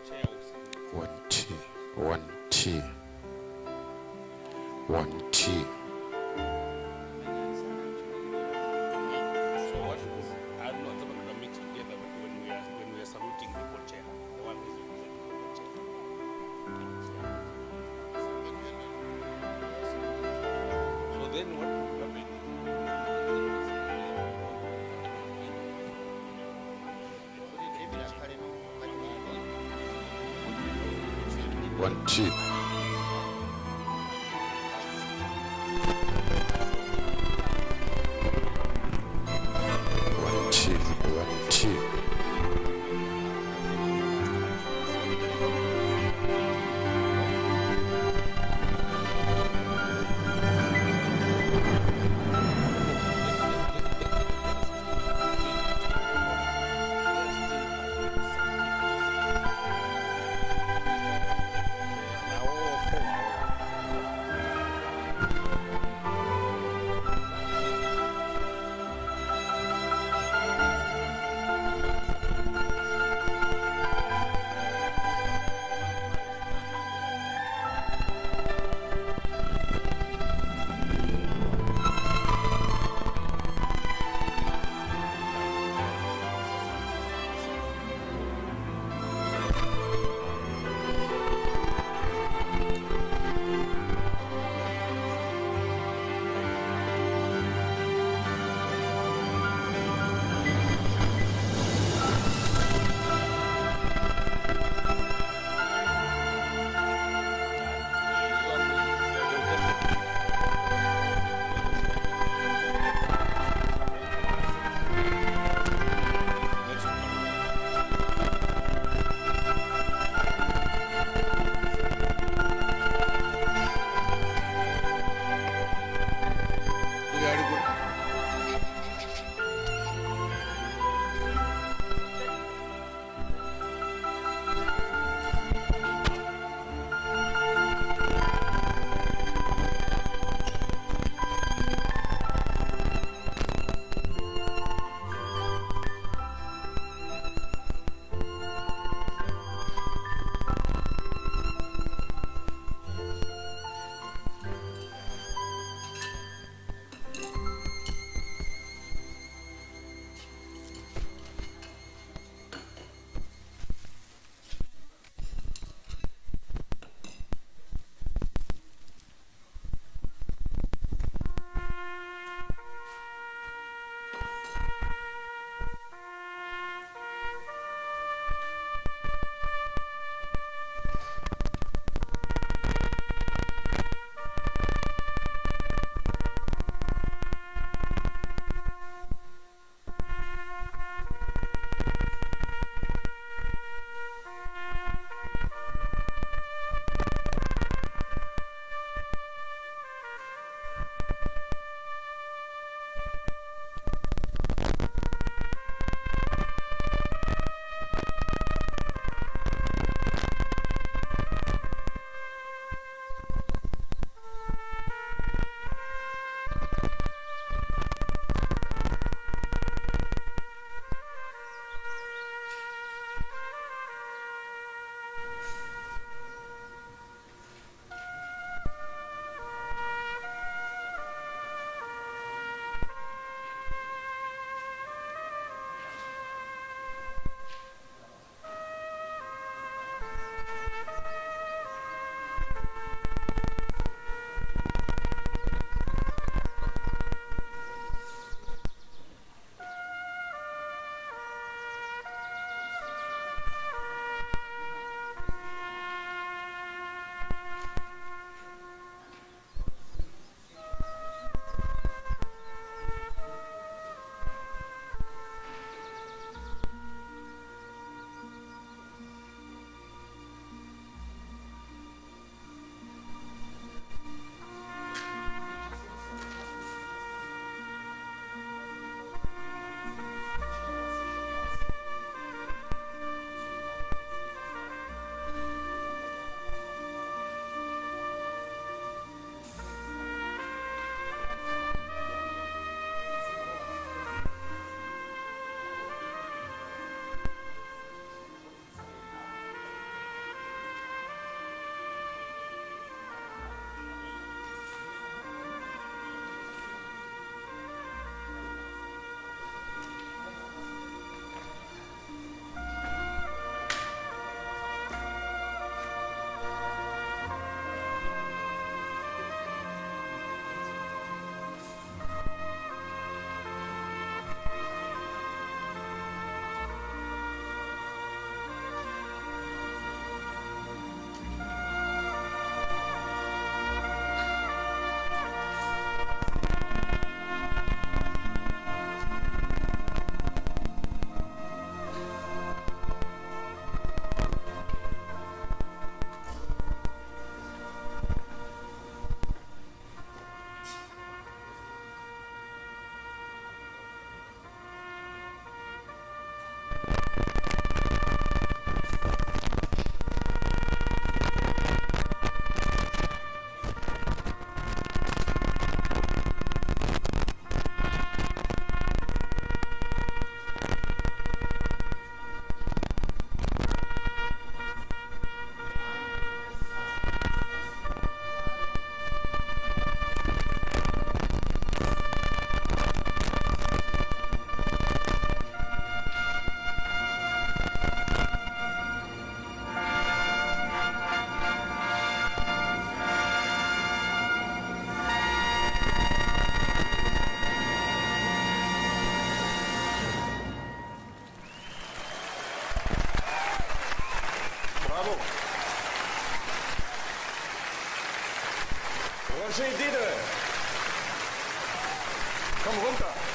One T, one T, one T. So what? I'm not going to mix together when we are saluting the co-chair. The one who is the co-chair. So then what will happen? One T. One T, one T. Now Bravo. Roger Dieder. Komm runter.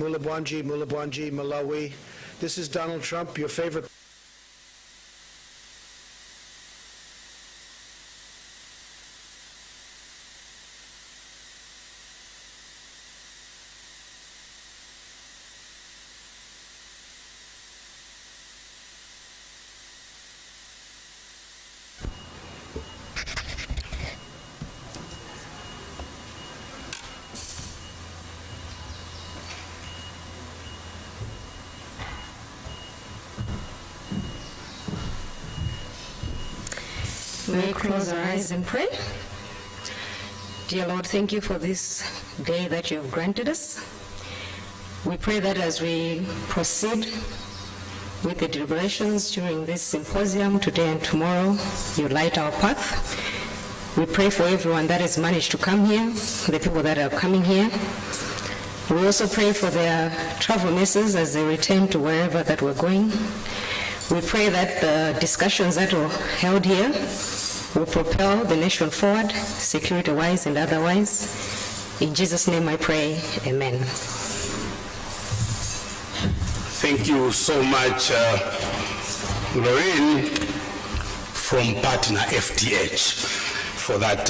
Mulabwanji, Mulabwanji, Malawi. This is Donald Trump, your favorite. May we close our eyes and pray? Dear Lord, thank you for this day that you have granted us. We pray that as we proceed with the deliberations during this symposium today and tomorrow, you light our path. We pray for everyone that has managed to come here, the people that are coming here. We also pray for their travel messes as they return to wherever that we're going. We pray that the discussions that were held here will propel the nation forward, security-wise and otherwise. In Jesus' name I pray, amen. Thank you so much, Lorraine from Partner FTH for that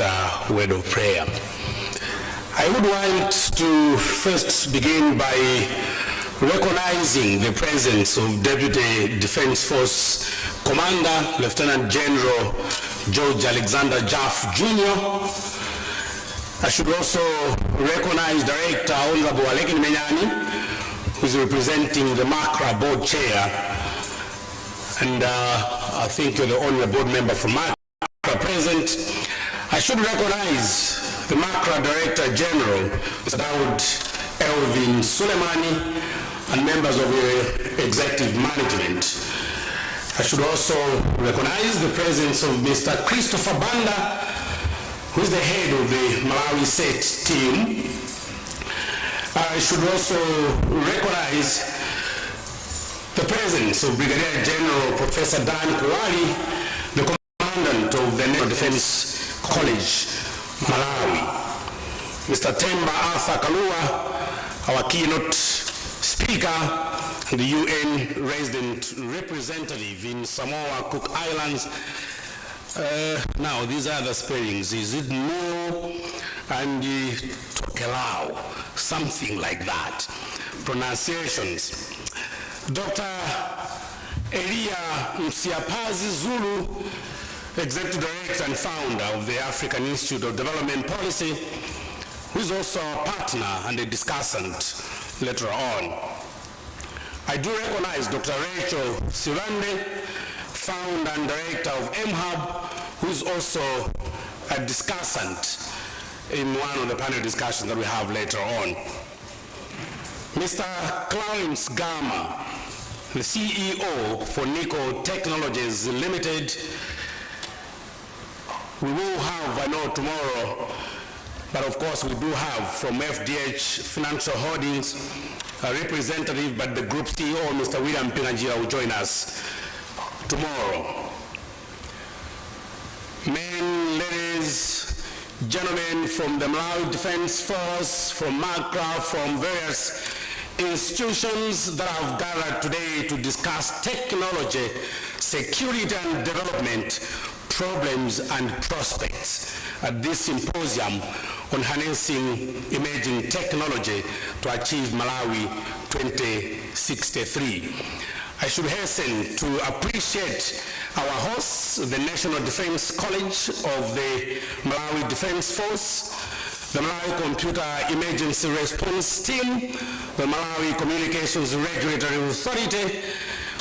word of prayer. I would want to first begin by recognizing the presence of Deputy Defense Force Commander, Lieutenant General George Alexander Jaff Jr. I should also recognize Director Honorable Alekin Menyani, who is representing the MACRA Board Chair, and I think you're the only board member from MACRA present. I should recognize the MACRA Director General, Mr. Dawood Elvin Suleimani, and members of the executive management. I should also recognize the presence of Mr. Christopher Banda, who is the head of the Malawi SET team. I should also recognize the presence of Brigadier General Professor Dan Kuwali, the Commandant of the National Defense College, Malawi. Mr. Temba Arthur Kalua, our keynote speaker, the UN resident representative in Samoa, Cook Islands. Now, these are the spellings. Is it Mo and Tokelau? Something like that. Pronunciations. Dr. Elia Msiapazi Zulu, Executive Director and founder of the African Institute of Development Policy, who is also a partner and a discussant later on. I do recognize Dr. Rachel Sirande, founder and director of MHub, who is also a discussant in one of the panel discussions that we have later on. Mr. Clarence Gama, the CEO for Nico Technologies Limited. We will have, I know tomorrow, but of course we do have from FDH Financial Holdings a representative, but the group CEO, Mr. William Pinanjira, will join us tomorrow. Men, ladies, gentlemen from the Malawi Defense Force, from MACRA, from various institutions that have gathered today to discuss technology, security and development, problems and prospects at this symposium on harnessing emerging technology to achieve Malawi 2063. I should hasten to appreciate our hosts, the National Defense College of the Malawi Defense Force, the Malawi Computer Emergency Response Team, the Malawi Communications Regulatory Authority,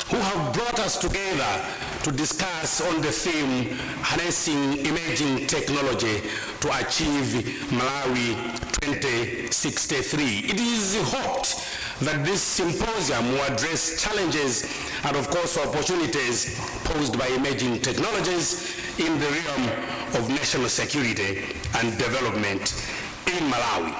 who have brought us together to discuss on the theme, harnessing emerging technology to achieve Malawi 2063. It is hoped that this symposium will address challenges and of course opportunities posed by emerging technologies in the realm of national security and development in Malawi.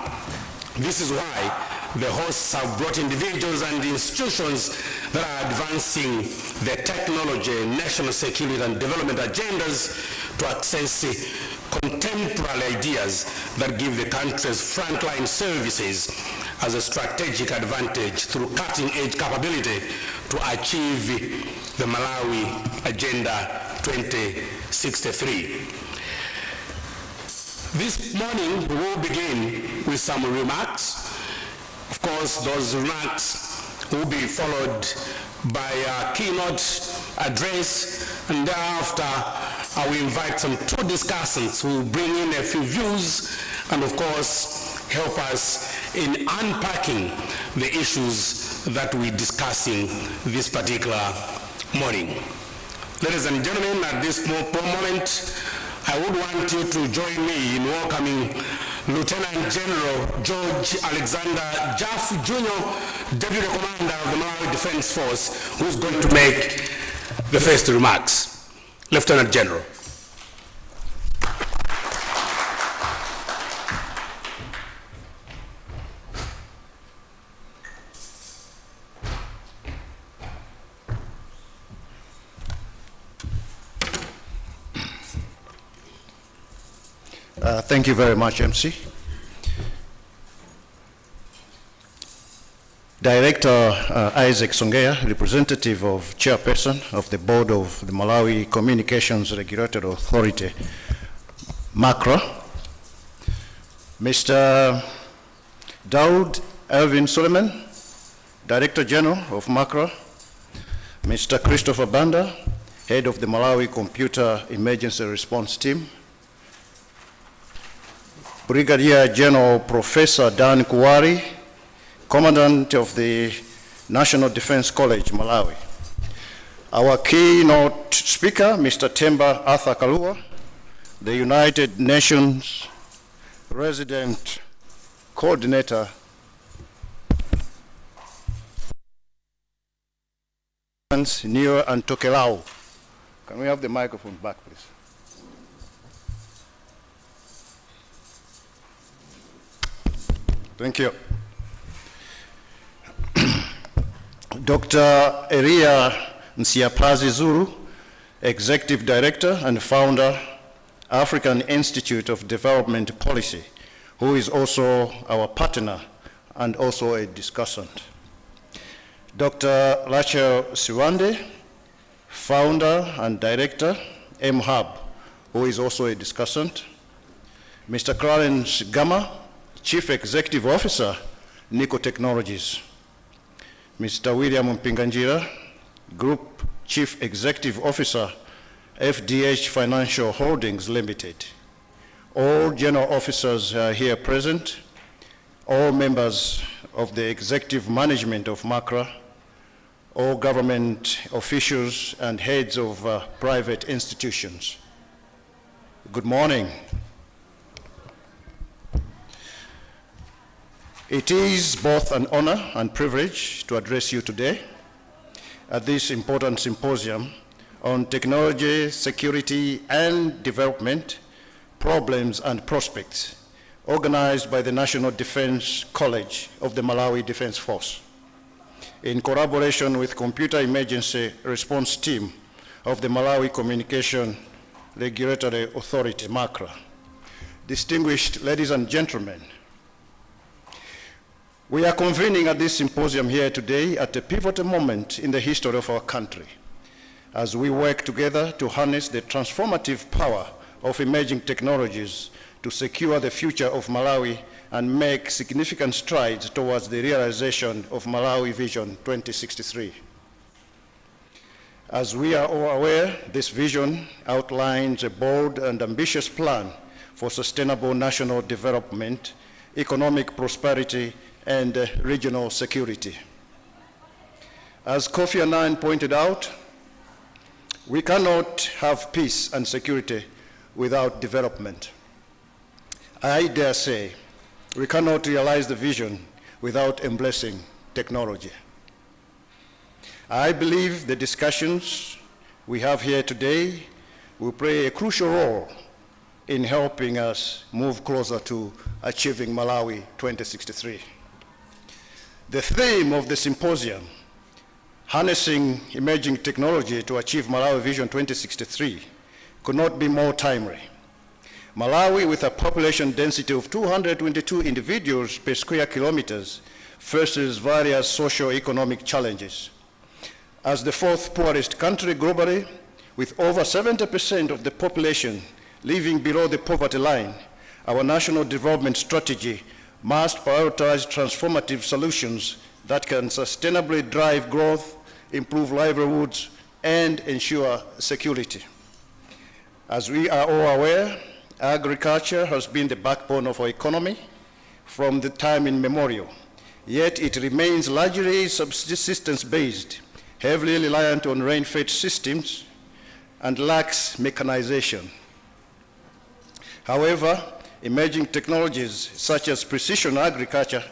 This is why the hosts have brought individuals and institutions that are advancing the technology, national security and development agendas to access contemporary ideas that give the country's frontline services as a strategic advantage through cutting-edge capability to achieve the Malawi Agenda 2063. This morning, we will begin with some remarks. Of course, those remarks will be followed by a keynote address, and thereafter I will invite some two discussants who will bring in a few views and of course help us in unpacking the issues that we're discussing this particular morning. Ladies and gentlemen, at this moment, I would want you to join me in welcoming Lieutenant General George Alexander Jaff Jr., Deputy Commander of the Malawi Defense Force, who's going to make the first remarks. Lieutenant General. Thank you very much, MC. Director Isaac Songea, representative of chairperson of the board of the Malawi Communications Regulatory Authority, MACRA. Mr. Daud Elvin Suleiman, Director General of MACRA. Mr. Christopher Banda, head of the Malawi Computer Emergency Response Team. Brigadier General Professor Dan Kuwari, Commandant of the National Defense College, Malawi. Our keynote speaker, Mr. Temba Arthur Kalua, the United Nations Resident Coordinator Neo and Tokelau. Can we have the microphone back, please? Thank you. Dr. Eria Nsiapazi Zulu, Executive Director and Founder, African Institute of Development Policy, who is also our partner and also a discussant. Dr. Rachel Siwande, Founder and Director, MHub, who is also a discussant. Mr. Clarence Gama, Chief Executive Officer, Nico Technologies. Mr. William Mpinganjira, Group Chief Executive Officer, FDH Financial Holdings Limited. All general officers are here present, all members of the executive management of MACRA, all government officials and heads of private institutions. Good morning. It is both an honor and privilege to address you today at this important symposium on technology, security, and development, problems and prospects, organized by the National Defense College of the Malawi Defense Force, in collaboration with Computer Emergency Response Team of the Malawi Communication Regulatory Authority, MACRA. Distinguished ladies and gentlemen, we are convening at this symposium here today at a pivotal moment in the history of our country, as we work together to harness the transformative power of emerging technologies to secure the future of Malawi and make significant strides towards the realization of Malawi Vision 2063. As we are all aware, this vision outlines a bold and ambitious plan for sustainable national development, economic prosperity, and regional security. As Kofi Annan pointed out, we cannot have peace and security without development. I dare say we cannot realize the vision without embracing technology. I believe the discussions we have here today will play a crucial role in helping us move closer to achieving Malawi 2063. The theme of the symposium, Harnessing Emerging Technology to Achieve Malawi Vision 2063, could not be more timely. Malawi, with a population density of 222 individuals per square kilometers, faces various socio-economic challenges. As the fourth poorest country globally, with over 70% of the population living below the poverty line, our national development strategy must prioritize transformative solutions that can sustainably drive growth, improve livelihoods, and ensure security. As we are all aware, agriculture has been the backbone of our economy from the time immemorial, yet it remains largely subsistence-based, heavily reliant on rain-fed systems, and lacks mechanization. However, emerging technologies such as precision agriculture,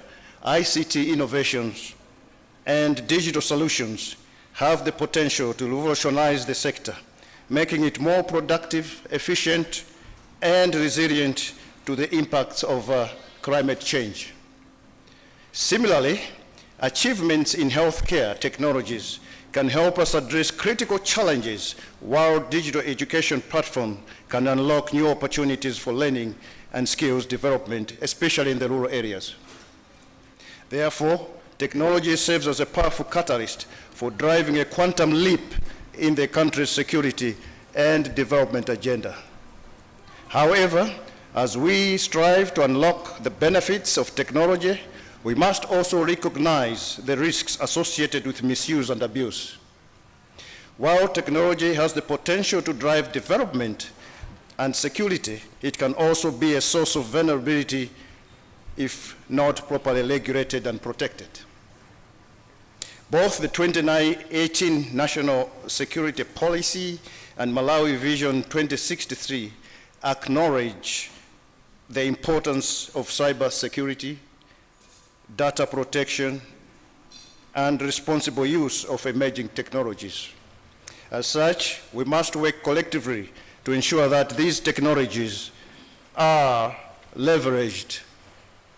ICT innovations, and digital solutions have the potential to revolutionize the sector, making it more productive, efficient, and resilient to the impacts of climate change. Similarly, achievements in healthcare technologies can help us address critical challenges, while digital education platforms can unlock new opportunities for learning and skills development, especially in the rural areas. Therefore, technology serves as a powerful catalyst for driving a quantum leap in the country's security and development agenda. However, as we strive to unlock the benefits of technology, we must also recognize the risks associated with misuse and abuse. While technology has the potential to drive development and security, it can also be a source of vulnerability if not properly regulated and protected. Both the 2018 National Security Policy and Malawi Vision 2063 acknowledge the importance of cybersecurity, data protection, and responsible use of emerging technologies. As such, we must work collectively to ensure that these technologies are leveraged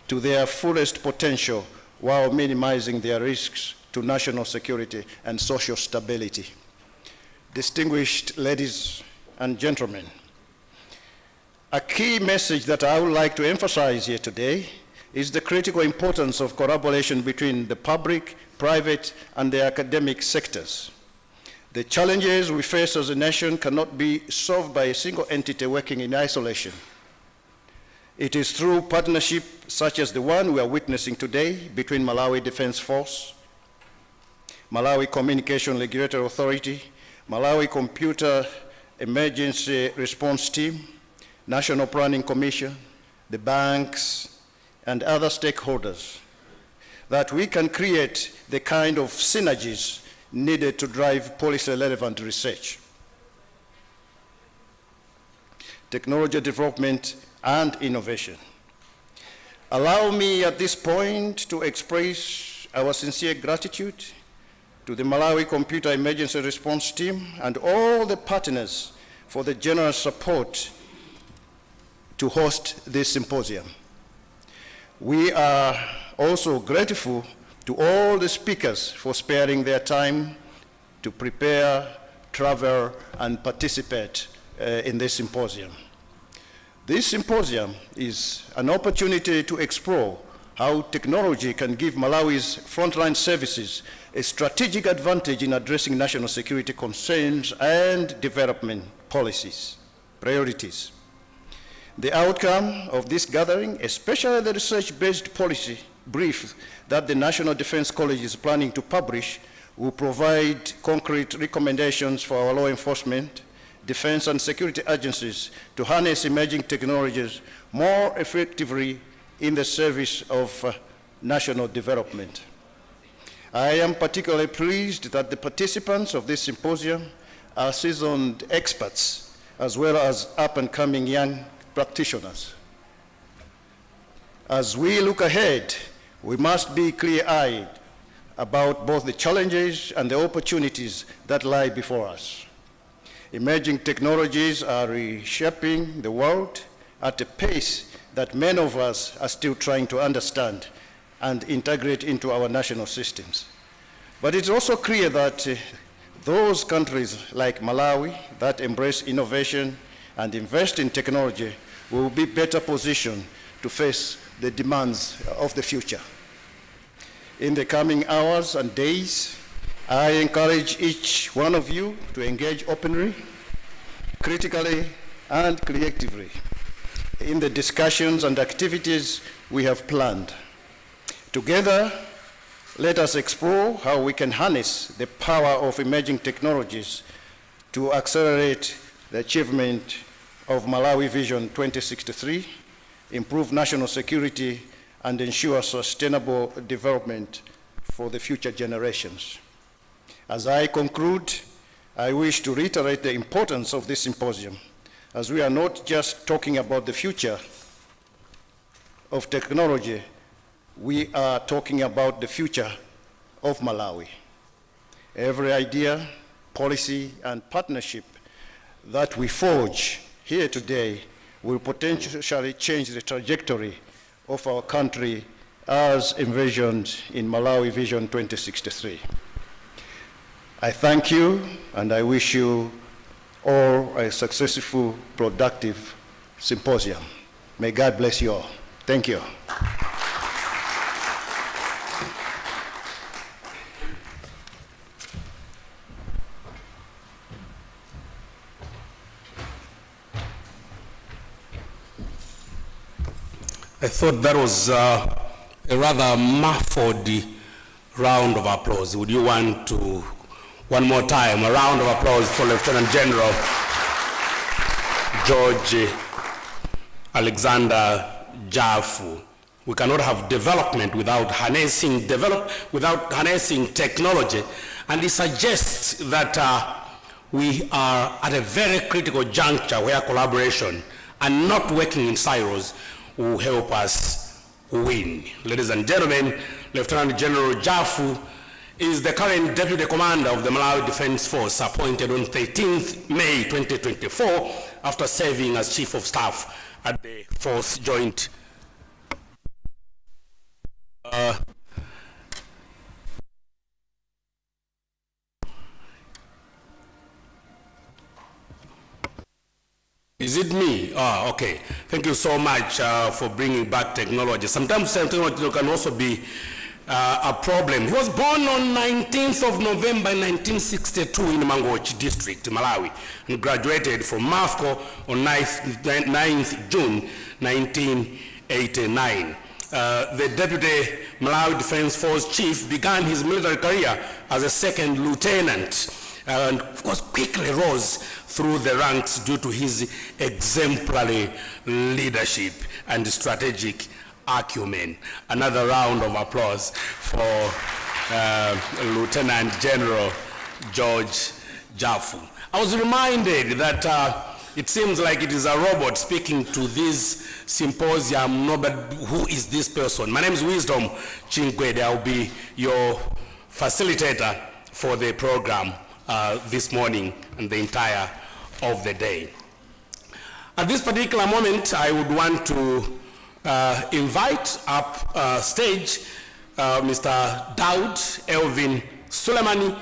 to their fullest potential while minimizing their risks to national security and social stability. Distinguished ladies and gentlemen, a key message that I would like to emphasize here today is the critical importance of collaboration between the public, private, and the academic sectors. The challenges we face as a nation cannot be solved by a single entity working in isolation. It is through partnership such as the one we are witnessing today between Malawi Defense Force, Malawi Communication Regulatory Authority, Malawi Computer Emergency Response Team, National Planning Commission, the banks, and other stakeholders, that we can create the kind of synergies needed to drive policy-relevant research, technology development, and innovation. Allow me at this point to express our sincere gratitude to the Malawi Computer Emergency Response Team and all the partners for the generous support to host this symposium. We are also grateful to all the speakers for sparing their time to prepare, travel, and participate in this symposium. This symposium is an opportunity to explore how technology can give Malawi's frontline services a strategic advantage in addressing national security concerns and development policies, priorities. The outcome of this gathering, especially the research-based policy brief that the National Defense College is planning to publish, will provide concrete recommendations for our law enforcement, defense and security agencies to harness emerging technologies more effectively in the service of national development. I am particularly pleased that the participants of this symposium are seasoned experts as well as up-and-coming young practitioners. As we look ahead, we must be clear-eyed about both the challenges and the opportunities that lie before us. Emerging technologies are reshaping the world at a pace that many of us are still trying to understand and integrate into our national systems. But it's also clear that those countries like Malawi that embrace innovation and invest in technology will be better positioned to face the demands of the future. In the coming hours and days, I encourage each one of you to engage openly, critically, and creatively in the discussions and activities we have planned. Together, let us explore how we can harness the power of emerging technologies to accelerate the achievement of Malawi Vision 2063, improve national security, and ensure sustainable development for the future generations. As I conclude, I wish to reiterate the importance of this symposium, as we are not just talking about the future of technology, we are talking about the future of Malawi. Every idea, policy, and partnership that we forge here today will potentially change the trajectory of our country as envisioned in Malawi Vision 2063. I thank you, and I wish you all a successful, productive symposium. May God bless you all. Thank you. I thought that was a rather muffled round of applause. Would you want to, one more time, a round of applause for Lieutenant General George Alexander Jafu. We cannot have development without harnessing technology, and it suggests that we are at a very critical juncture where collaboration and not working in silos will help us win. Ladies and gentlemen, Lieutenant General Jafu is the current Deputy Commander of the Malawi Defense Force, appointed on 13th May 2024 after serving as Chief of Staff at the Force Joint. Is it me? Oh, okay. Thank you so much for bringing back technology. Sometimes technology can also be a problem. He was born on 19th of November 1962 in Mangochi District, Malawi, and graduated from MAFCO on 9th June 1989. The Deputy Malawi Defense Force Chief began his military career as a second lieutenant and of course quickly rose through the ranks due to his exemplary leadership and strategic acumen. Another round of applause for Lieutenant General George Jaffu. I was reminded that it seems like it is a robot speaking to this symposium. No, but who is this person? My name is Wisdom Chinkwede. I'll be your facilitator for the program this morning and the entire of the day. At this particular moment, I would want to invite up stage Mr. Daud Elvin Sulemani,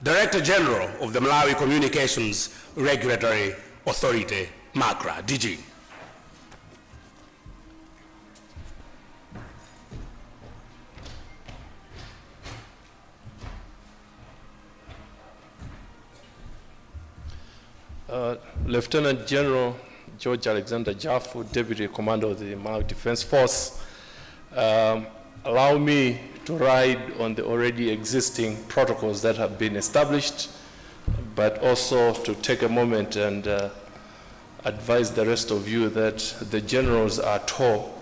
Director General of the Malawi Communications Regulatory Authority, MACRA, DG. Lieutenant General George Alexander Jaffu, Deputy Commander of the Malawi Defense Force, allow me to ride on the already existing protocols that have been established, but also to take a moment and advise the rest of you that the generals are tall.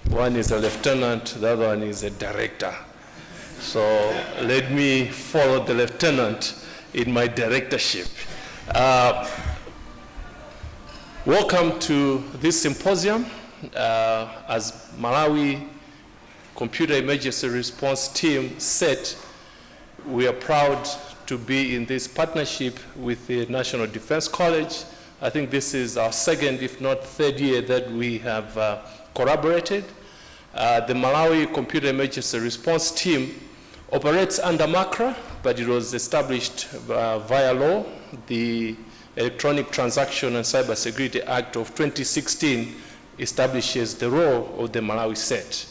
One is a lieutenant, the other one is a director. So let me follow the lieutenant in my directorship. Welcome to this symposium. As Malawi Computer Emergency Response Team said, we are proud to be in this partnership with the National Defense College. I think this is our second, if not third year that we have collaborated. The Malawi Computer Emergency Response Team operates under MACRA, but it was established via law. The Electronic Transaction and Cybersecurity Act of 2016 establishes the role of the Malawi SET.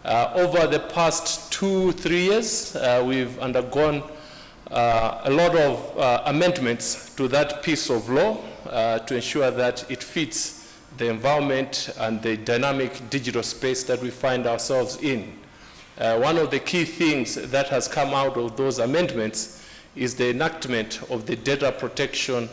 Over the past 2-3 years, we've undergone a lot of amendments to that piece of law to ensure that it fits the environment and the dynamic digital space that we find ourselves in. One of the key things that has come out of those amendments is the enactment of the Data Protection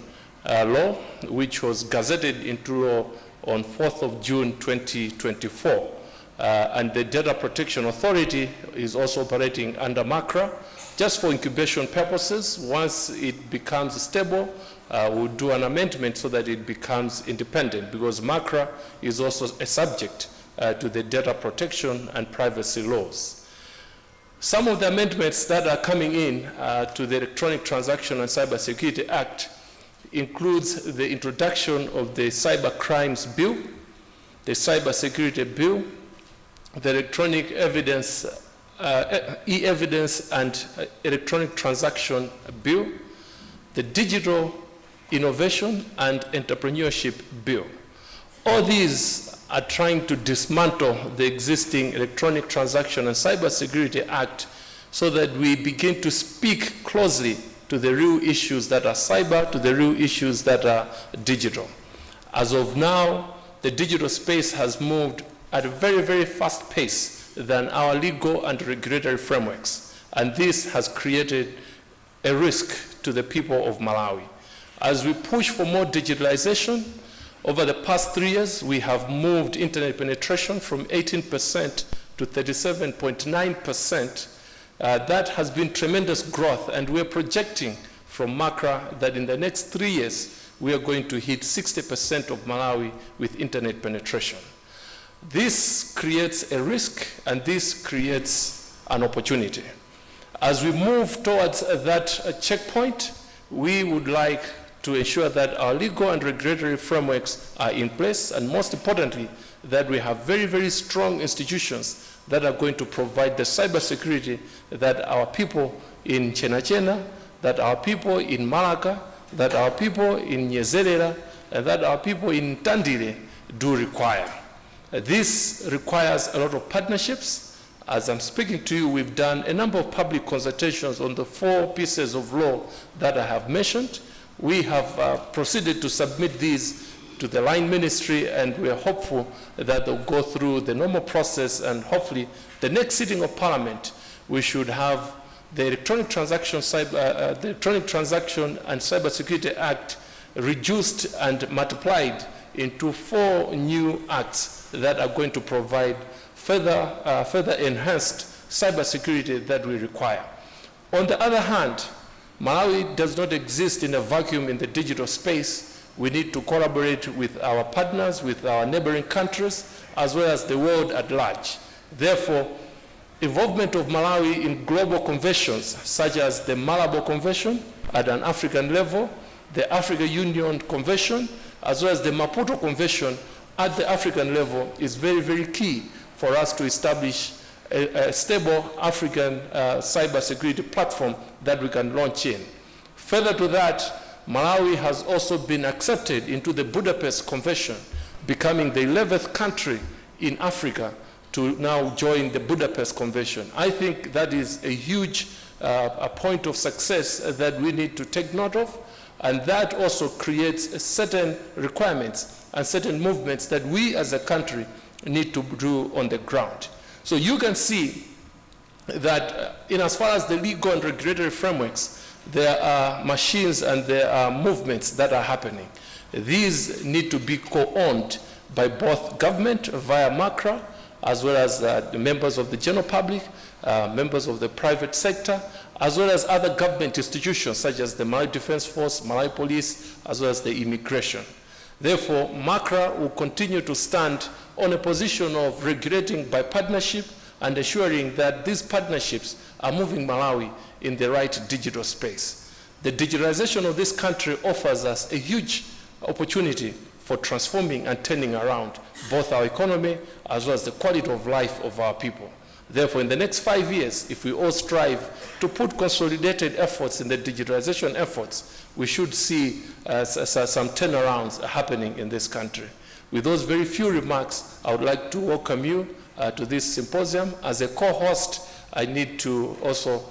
Law, which was gazetted into law on 4th of June 2024. And the Data Protection Authority is also operating under MACRA just for incubation purposes. Once it becomes stable, we'll do an amendment so that it becomes independent, because MACRA is also a subject to the data protection and privacy laws. Some of the amendments that are coming in to the Electronic Transaction and Cybersecurity Act includes the introduction of the Cyber Crimes Bill, the Cybersecurity Bill, the Electronic Evidence, E-Evidence and Electronic Transaction Bill, the Digital Innovation and Entrepreneurship Bill. All these are trying to dismantle the existing Electronic Transaction and Cybersecurity Act so that we begin to speak closely to the real issues that are cyber, to the real issues that are digital. As of now, the digital space has moved at a very, very fast pace than our legal and regulatory frameworks. And this has created a risk to the people of Malawi. As we push for more digitalization, over the past 3 years, we have moved internet penetration from 18% to 37.9%. That has been tremendous growth, and we're projecting from MACRA that in the next 3 years, we are going to hit 60% of Malawi with internet penetration. This creates a risk, and this creates an opportunity. As we move towards that checkpoint, we would like to ensure that our legal and regulatory frameworks are in place, and most importantly, that we have very, very strong institutions that are going to provide the cybersecurity that our people in Chenachena, that our people in Malaka, that our people in Nyezelela, and that our people in Tandile do require. This requires a lot of partnerships. As I'm speaking to you, we've done a number of public consultations on the 4 pieces of law that I have mentioned. We have proceeded to submit these to the line ministry, and we are hopeful that they'll go through the normal process, and hopefully the next sitting of parliament, we should have the Electronic Transaction and Cybersecurity Act reduced and multiplied into 4 new acts that are going to provide further enhanced cybersecurity that we require. On the other hand, Malawi does not exist in a vacuum in the digital space. We need to collaborate with our partners, with our neighboring countries, as well as the world at large. Therefore, involvement of Malawi in global conventions, such as the Malabo Convention at an African level, the African Union Convention, as well as the Maputo Convention at the African level, is very, very key for us to establish a stable African cybersecurity platform that we can launch in. Further to that, Malawi has also been accepted into the Budapest Convention, becoming the 11th country in Africa to now join the Budapest Convention. I think that is a huge a point of success that we need to take note of, and that also creates certain requirements and certain movements that we as a country need to do on the ground. So you can see that in as far as the legal and regulatory frameworks, there are machines and there are movements that are happening. These need to be co-owned by both government via MACRA, as well as the members of the general public, members of the private sector, as well as other government institutions such as the Malawi Defense Force, Malawi Police, as well as the immigration. Therefore, MACRA will continue to stand on a position of regulating by partnership and ensuring that these partnerships are moving Malawi in the right digital space. The digitalization of this country offers us a huge opportunity for transforming and turning around both our economy as well as the quality of life of our people. Therefore, in the next 5 years, if we all strive to put consolidated efforts in the digitalization efforts, we should see some turnarounds happening in this country. With those very few remarks, I would like to welcome you to this symposium. As a co-host, I need to also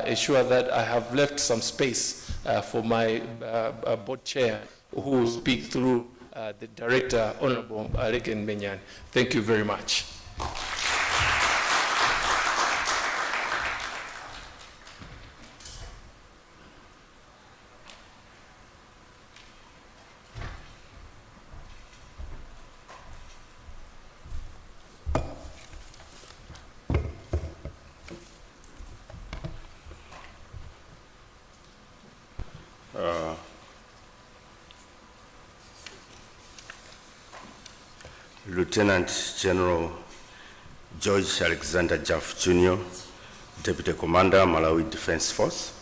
ensure that I have left some space for my board chair, who will speak through the director, Honorable Aleken Menyan. Thank you very much. Lieutenant General George Alexander Jaff Jr., Deputy Commander, Malawi Defense Force,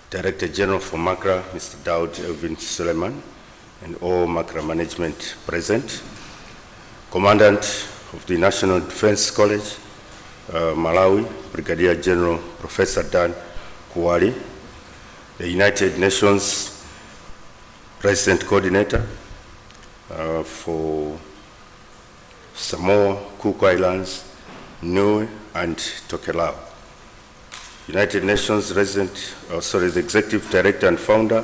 Director General for MACRA, Mr. Daud Elvin Suleiman, and all MACRA management present, Commandant of the National Defense College, Malawi, Brigadier General Professor Dan Kuwali, the United Nations Resident Coordinator for Samoa, Cook Islands, Niue, and Tokelau. United Nations the Executive Director and Founder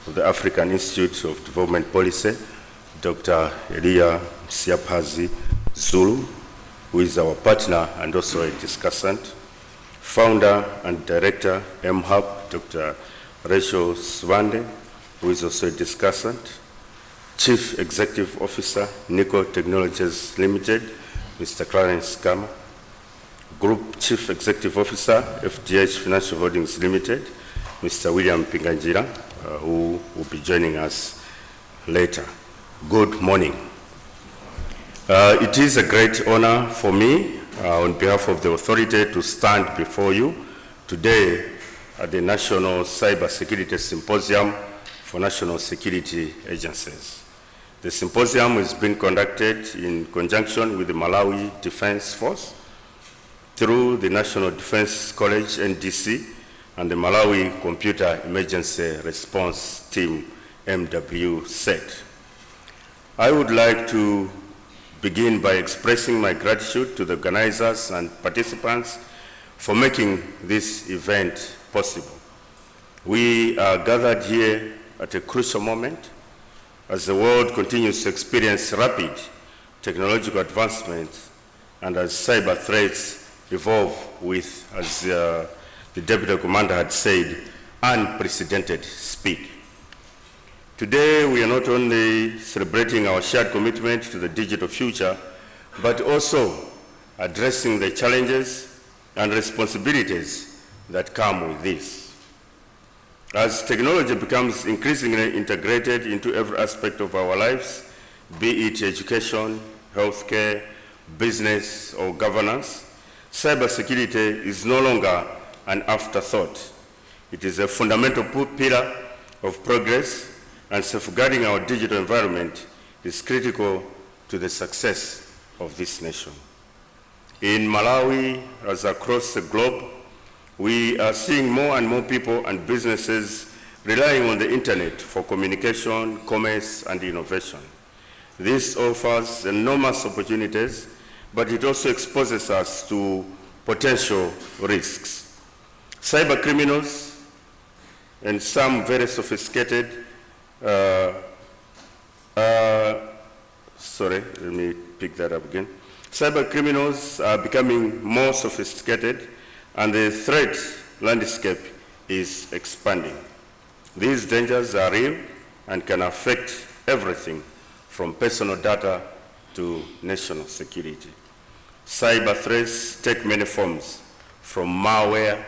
of the African Institute of Development Policy, Dr. Elia Msiapazi Zulu, who is our partner and also a discussant. Founder and Director, MHub, Dr. Rachel Swande, who is also a discussant. Chief Executive Officer, Nico Technologies Limited, Mr. Clarence Gama. Group Chief Executive Officer, FDH Financial Holdings Limited, Mr. William Pinganjira, who will be joining us later. Good morning. It is a great honor for me, on behalf of the authority, to stand before you today at the National Cybersecurity Symposium for National Security Agencies. The symposium is being conducted in conjunction with the Malawi Defense Force through the National Defense College, NDC, and the Malawi Computer Emergency Response Team, MWSET. I would like to begin by expressing my gratitude to the organizers and participants for making this event possible. We are gathered here at a crucial moment as the world continues to experience rapid technological advancements and as cyber threats evolve with, as the Deputy Commander had said, unprecedented speed. Today, we are not only celebrating our shared commitment to the digital future, but also addressing the challenges and responsibilities that come with this. As technology becomes increasingly integrated into every aspect of our lives, be it education, healthcare, business, or governance, cybersecurity is no longer an afterthought. It is a fundamental pillar of progress, and safeguarding our digital environment is critical to the success of this nation. In Malawi, as across the globe, we are seeing more and more people and businesses relying on the internet for communication, commerce, and innovation. This offers enormous opportunities, but it also exposes us to potential risks. Cyber criminals and some very sophisticated let me pick that up again. Cyber criminals are becoming more sophisticated, and the threat landscape is expanding. These dangers are real and can affect everything from personal data to national security. Cyber threats take many forms, from malware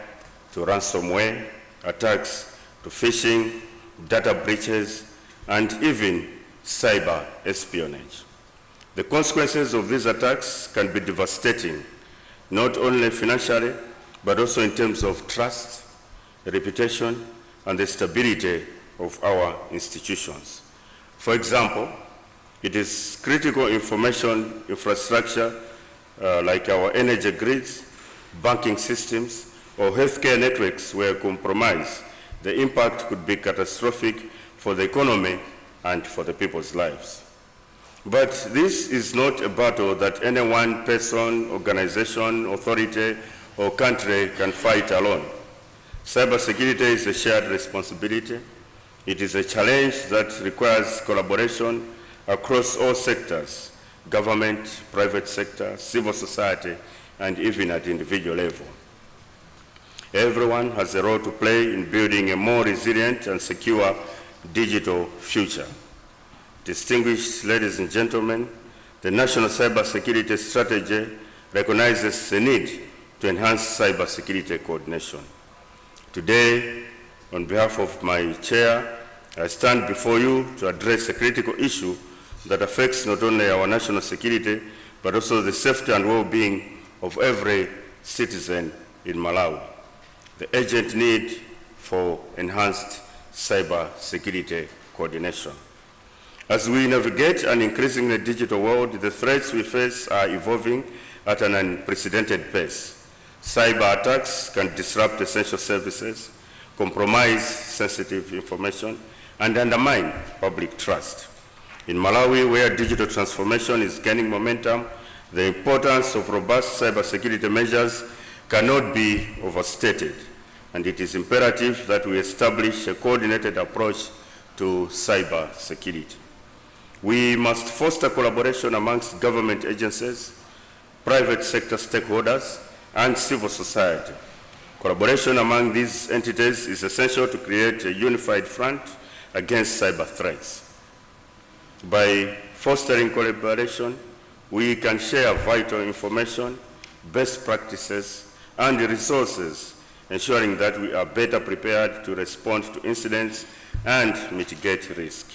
to ransomware attacks to phishing, data breaches, and even cyber espionage. The consequences of these attacks can be devastating, not only financially, but also in terms of trust, reputation, and the stability of our institutions. For example, it is critical information infrastructure like our energy grids, banking systems, or healthcare networks were compromised. The impact could be catastrophic for the economy and for the people's lives. But this is not a battle that any one person, organization, authority, or country can fight alone. Cybersecurity is a shared responsibility. It is a challenge that requires collaboration across all sectors: government, private sector, civil society, and even at individual level. Everyone has a role to play in building a more resilient and secure digital future. Distinguished ladies and gentlemen, the National Cybersecurity Strategy recognizes the need to enhance cybersecurity coordination. Today, on behalf of my chair, I stand before you to address a critical issue that affects not only our national security, but also the safety and well-being of every citizen in Malawi: the urgent need for enhanced cybersecurity coordination. As we navigate an increasingly digital world, the threats we face are evolving at an unprecedented pace. Cyber attacks can disrupt essential services, compromise sensitive information, and undermine public trust. In Malawi, where digital transformation is gaining momentum, the importance of robust cybersecurity measures cannot be overstated, and it is imperative that we establish a coordinated approach to cybersecurity. We must foster collaboration amongst government agencies, private sector stakeholders, and civil society. Collaboration among these entities is essential to create a unified front against cyber threats. By fostering collaboration, we can share vital information, best practices, and resources, ensuring that we are better prepared to respond to incidents and mitigate risk.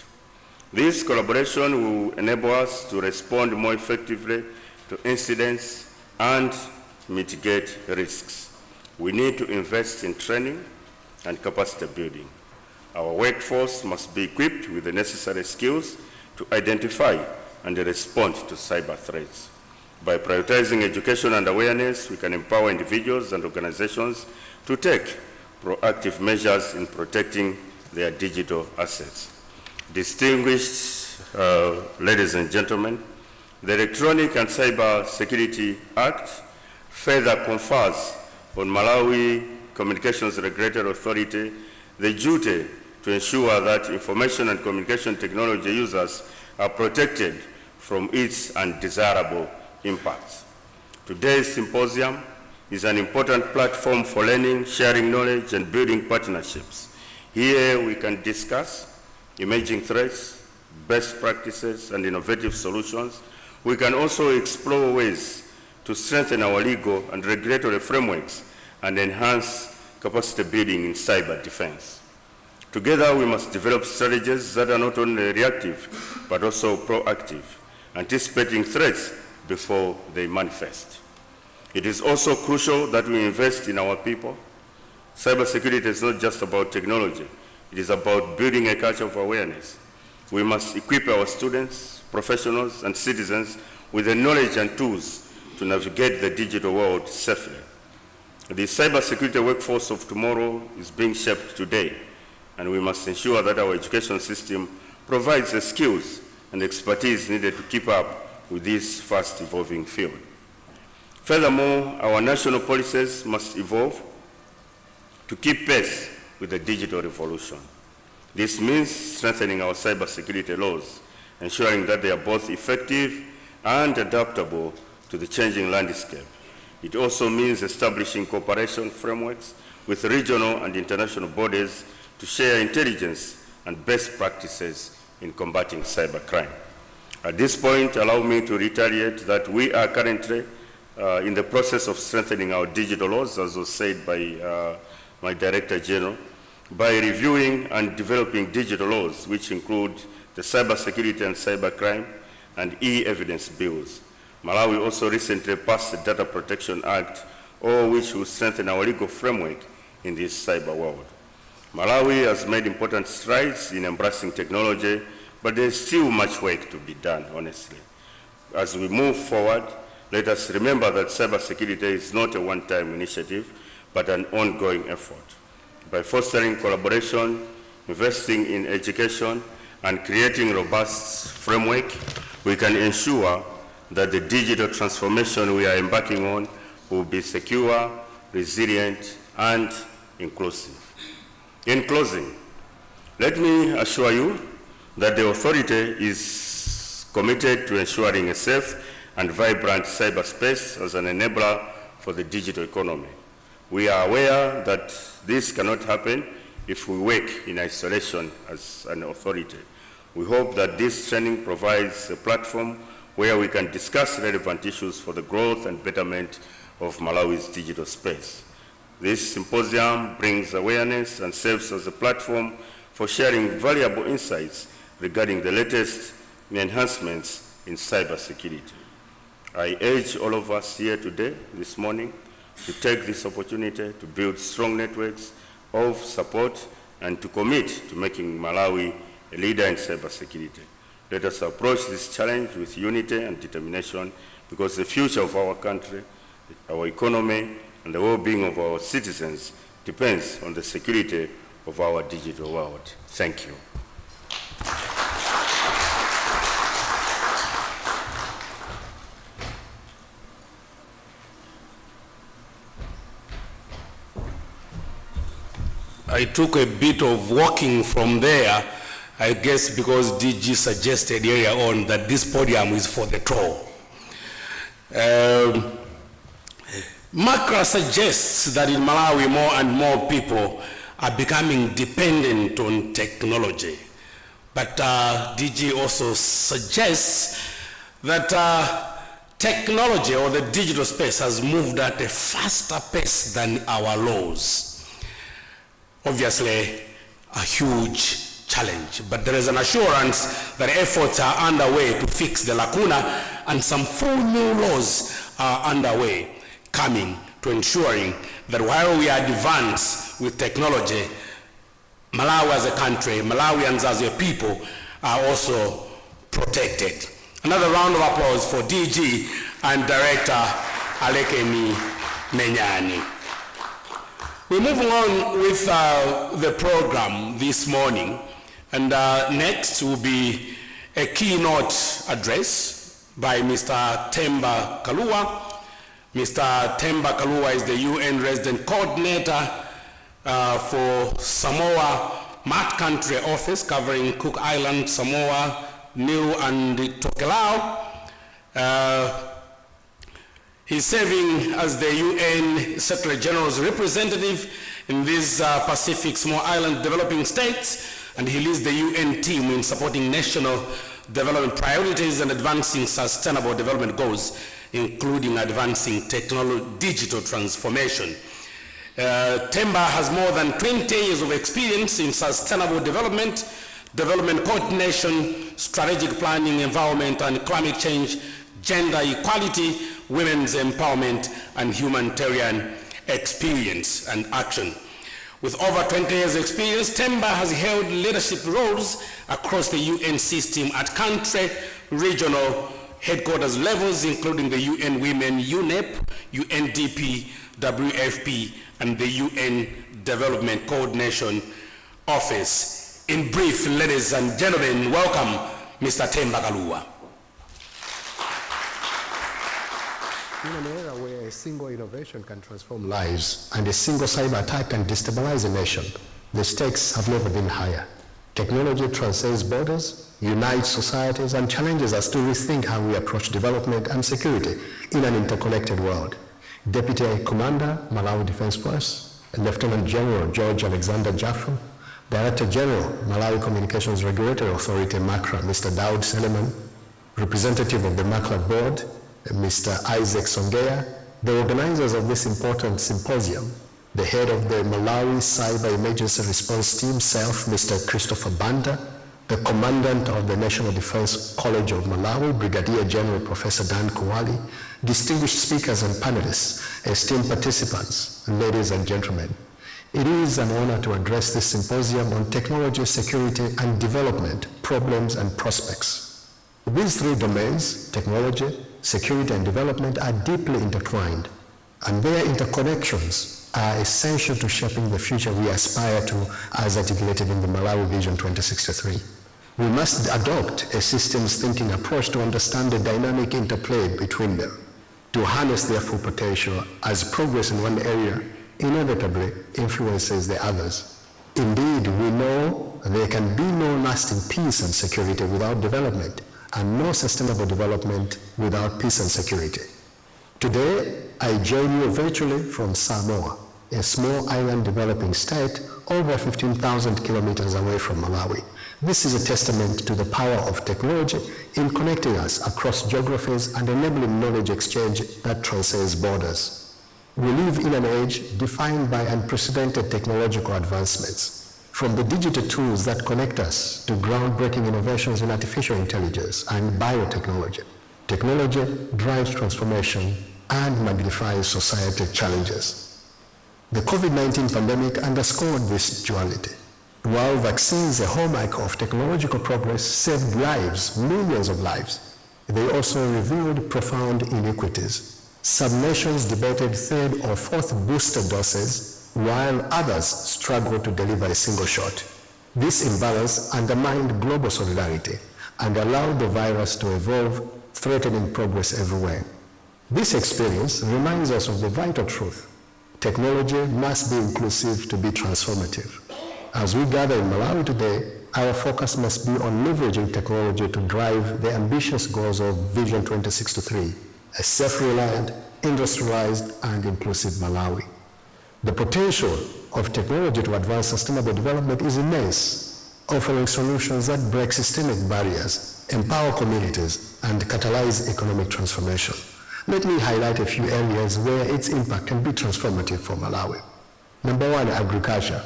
This collaboration will enable us to respond more effectively to incidents and mitigate risks. We need to invest in training and capacity building. Our workforce must be equipped with the necessary skills to identify and respond to cyber threats. By prioritizing education and awareness, we can empower individuals and organizations to take proactive measures in protecting their digital assets. Distinguished ladies and gentlemen, the Electronic and Cyber Security Act further confers on Malawi Communications Regulatory Authority the duty to ensure that information and communication technology users are protected from its undesirable impacts. Today's symposium is an important platform for learning, sharing knowledge, and building partnerships. Here we can discuss emerging threats, best practices, and innovative solutions. We can also explore ways to strengthen our legal and regulatory frameworks and enhance capacity building in cyber defense. Together, we must develop strategies that are not only reactive, but also proactive, anticipating threats before they manifest. It is also crucial that we invest in our people. Cybersecurity is not just about technology. It is about building a culture of awareness. We must equip our students, professionals, and citizens with the knowledge and tools to navigate the digital world safely. The cybersecurity workforce of tomorrow is being shaped today, and we must ensure that our education system provides the skills and expertise needed to keep up with this fast-evolving field. Furthermore, our national policies must evolve to keep pace with the digital revolution. This means strengthening our cybersecurity laws, ensuring that they are both effective and adaptable to the changing landscape. It also means establishing cooperation frameworks with regional and international bodies to share intelligence and best practices in combating cybercrime. At this point, allow me to reiterate that we are currently in the process of strengthening our digital laws, as was said by my Director General, by reviewing and developing digital laws, which include the cybersecurity and cybercrime and e-evidence bills. Malawi also recently passed the Data Protection Act, all which will strengthen our legal framework in this cyber world. Malawi has made important strides in embracing technology, but there is still much work to be done, honestly. As we move forward, let us remember that cybersecurity is not a one-time initiative, but an ongoing effort. By fostering collaboration, investing in education, and creating robust framework, we can ensure that the digital transformation we are embarking on will be secure, resilient, and inclusive. In closing, let me assure you that the authority is committed to ensuring a safe and vibrant cyberspace as an enabler for the digital economy. We are aware that this cannot happen if we work in isolation as an authority. We hope that this training provides a platform where we can discuss relevant issues for the growth and betterment of Malawi's digital space. This symposium brings awareness and serves as a platform for sharing valuable insights regarding the latest enhancements in cybersecurity. I urge all of us here today, this morning, to take this opportunity to build strong networks of support and to commit to making Malawi a leader in cybersecurity. Let us approach this challenge with unity and determination, because the future of our country, our economy, and the well-being of our citizens depends on the security of our digital world. Thank you. I took a bit of walking from there, I guess because DG suggested earlier on that this podium is for the tall. Macra suggests that in Malawi more and more people are becoming dependent on technology. But DG also suggests that technology or the digital space has moved at a faster pace than our laws. Obviously, a huge challenge, but there is an assurance that efforts are underway to fix the lacuna, and some 4 new laws are underway, coming to ensuring that while we advance with technology, Malawi as a country, Malawians as a people are also protected. Another round of applause for DG and Director Alekeni Menyani. We're moving on with the program this morning, and next will be a keynote address by Mr. Temba Kalua. Mr. Temba Kalua is the UN Resident Coordinator for Samoa Mat Country Office, covering Cook Island, Samoa, Niue, and Tokelau. He's serving as the UN Secretary General's representative in these Pacific small island developing states, and he leads the UN team in supporting national development priorities and advancing sustainable development goals, including advancing digital transformation. Temba has more than 20 years of experience in sustainable development, development coordination, strategic planning, environment and climate change, gender equality, women's empowerment, and humanitarian experience and action. With over 20 years experience, Temba has held leadership roles across the UN system at country, regional headquarters levels, including the UN Women, UNEP, UNDP, WFP, and the UN Development Coordination Office. In brief, ladies and gentlemen, welcome Mr. Temba Kalua. In an era where a single innovation can transform lives and a single cyber attack can destabilize a nation, the stakes have never been higher. Technology transcends borders, unites societies, and challenges us to rethink how we approach development and security in an interconnected world. Deputy Commander, Malawi Defense Force, Lieutenant General George Alexander Jaffe, Director General, Malawi Communications Regulatory Authority, MACRA, Mr. Daud Seleman, Representative of the MACRA Board, Mr. Isaac Songeya, the organizers of this important symposium, the head of the Malawi Cyber Emergency Response Team, SELF, Mr. Christopher Banda, the Commandant of the National Defense College of Malawi, Brigadier General Professor Dan Kuwali, distinguished speakers and panelists, esteemed participants, ladies and gentlemen. It is an honor to address this symposium on technology, security, and development, problems and prospects. These three domains, technology, security, and development, are deeply intertwined, and their interconnections are essential to shaping the future we aspire to as articulated in the Malawi Vision 2063. We must adopt a systems thinking approach to understand the dynamic interplay between them, to harness their full potential as progress in one area inevitably influences the others. Indeed, we know there can be no lasting peace and security without development, and no sustainable development without peace and security. Today, I join you virtually from Samoa, a small island developing state over 15,000 kilometers away from Malawi. This is a testament to the power of technology in connecting us across geographies and enabling knowledge exchange that transcends borders. We live in an age defined by unprecedented technological advancements, from the digital tools that connect us to groundbreaking innovations in artificial intelligence and biotechnology. Technology drives transformation and magnifies societal challenges. The COVID-19 pandemic underscored this duality. While vaccines, a hallmark of technological progress, saved lives, millions of lives, they also revealed profound inequities. Some nations debated third or fourth booster doses, while others struggled to deliver a single shot. This imbalance undermined global solidarity and allowed the virus to evolve, threatening progress everywhere. This experience reminds us of the vital truth. Technology must be inclusive to be transformative. As we gather in Malawi today, our focus must be on leveraging technology to drive the ambitious goals of Vision 2063, a self-reliant, industrialized, and inclusive Malawi. The potential of technology to advance sustainable development is immense, offering solutions that break systemic barriers, empower communities, and catalyze economic transformation. Let me highlight a few areas where its impact can be transformative for Malawi. Number one, agriculture.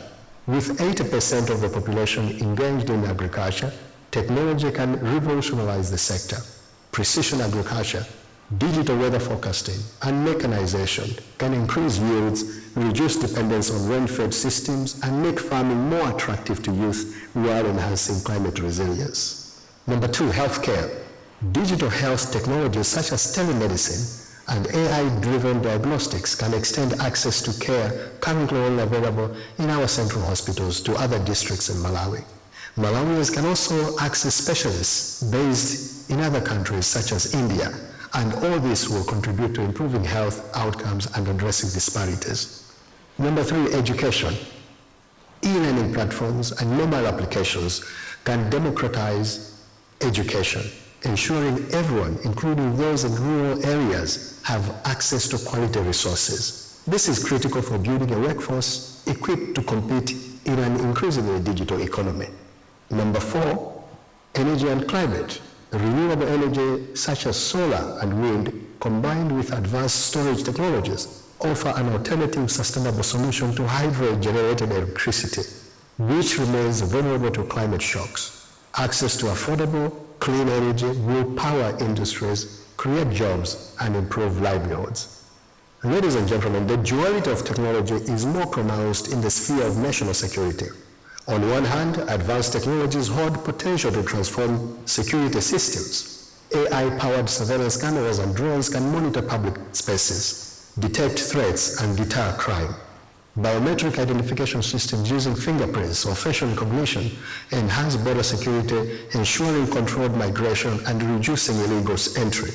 With 80% of the population engaged in agriculture, technology can revolutionize the sector. Precision agriculture, digital weather forecasting, and mechanization can increase yields, reduce dependence on rain-fed systems, and make farming more attractive to youth while enhancing climate resilience. Number two, healthcare. Digital health technologies such as telemedicine and AI-driven diagnostics can extend access to care currently only available in our central hospitals to other districts in Malawi. Malawians can also access specialists based in other countries such as India, and all this will contribute to improving health outcomes and addressing disparities. Number three, education. E-learning platforms and mobile applications can democratize education, ensuring everyone, including those in rural areas, have access to quality resources. This is critical for building a workforce equipped to compete in an increasingly digital economy. Number 4, energy and climate. Renewable energy such as solar and wind, combined with advanced storage technologies, offer an alternative sustainable solution to hydro-generated electricity, which remains vulnerable to climate shocks. Access to affordable, clean energy will power industries, create jobs, and improve livelihoods. Ladies and gentlemen, the duality of technology is more pronounced in the sphere of national security. On one hand, advanced technologies hold potential to transform security systems. AI-powered surveillance cameras and drones can monitor public spaces, detect threats, and deter crime. Biometric identification systems using fingerprints or facial recognition enhance border security, ensuring controlled migration and reducing illegal entry.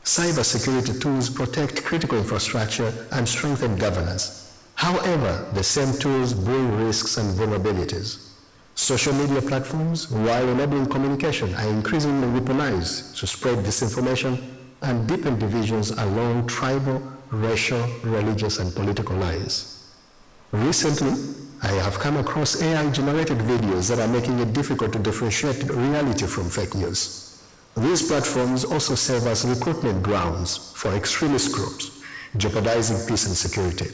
Cybersecurity tools protect critical infrastructure and strengthen governance. However, the same tools bring risks and vulnerabilities. Social media platforms, while enabling communication, are increasingly weaponized to spread disinformation and deepen divisions along tribal, racial, religious, and political lines. Recently, I have come across AI-generated videos that are making it difficult to differentiate reality from fake news. These platforms also serve as recruitment grounds for extremist groups, jeopardizing peace and security.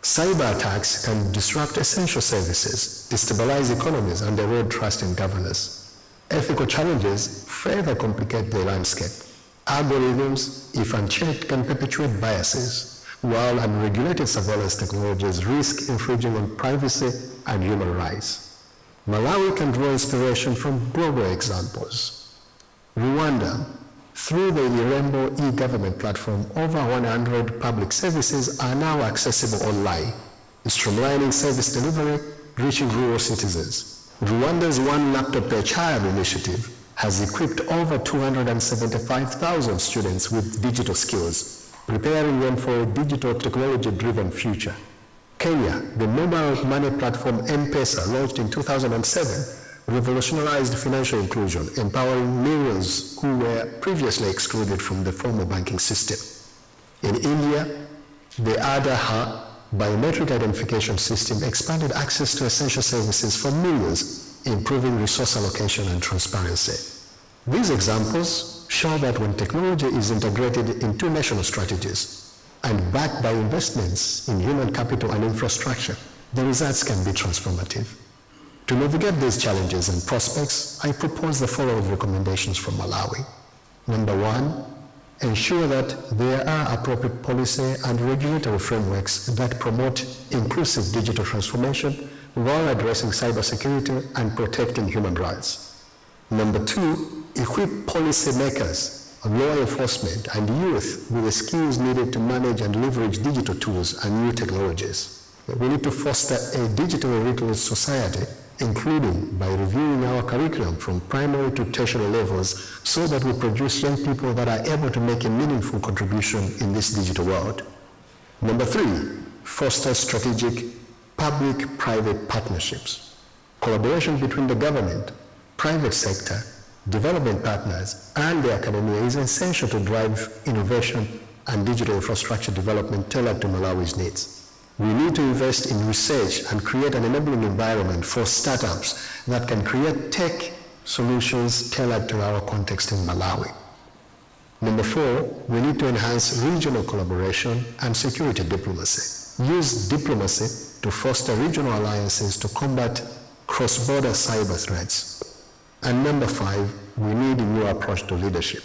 Cyber attacks can disrupt essential services, destabilize economies, and erode trust in governance. Ethical challenges further complicate the landscape. Algorithms, if unchecked, can perpetuate biases, while unregulated surveillance technologies risk infringing on privacy and human rights. Malawi can draw inspiration from global examples. Rwanda, through the Irembo e-government platform, over 100 public services are now accessible online, streamlining service delivery, reaching rural citizens. Rwanda's One Laptop Per Child initiative has equipped over 275,000 students with digital skills, preparing them for a digital technology-driven future. Kenya, the mobile money platform M-Pesa, launched in 2007, revolutionized financial inclusion, empowering millions who were previously excluded from the formal banking system. In India, the Aadhaar biometric identification system expanded access to essential services for millions, improving resource allocation and transparency. These examples show that when technology is integrated into national strategies and backed by investments in human capital and infrastructure, the results can be transformative. To navigate these challenges and prospects, I propose the following recommendations from Malawi. Number 1, ensure that there are appropriate policy and regulatory frameworks that promote inclusive digital transformation while addressing cybersecurity and protecting human rights. Number 2, equip policymakers, law enforcement, and youth with the skills needed to manage and leverage digital tools and new technologies. We need to foster a digitally literate society, including by reviewing our curriculum from primary to tertiary levels so that we produce young people that are able to make a meaningful contribution in this digital world. Number 3, foster strategic public-private partnerships. Collaboration between the government, private sector, development partners, and the academia is essential to drive innovation and digital infrastructure development tailored to Malawi's needs. We need to invest in research and create an enabling environment for startups that can create tech solutions tailored to our context in Malawi. Number 4, we need to enhance regional collaboration and security diplomacy. Use diplomacy to foster regional alliances to combat cross-border cyber threats. And number 5, we need a new approach to leadership.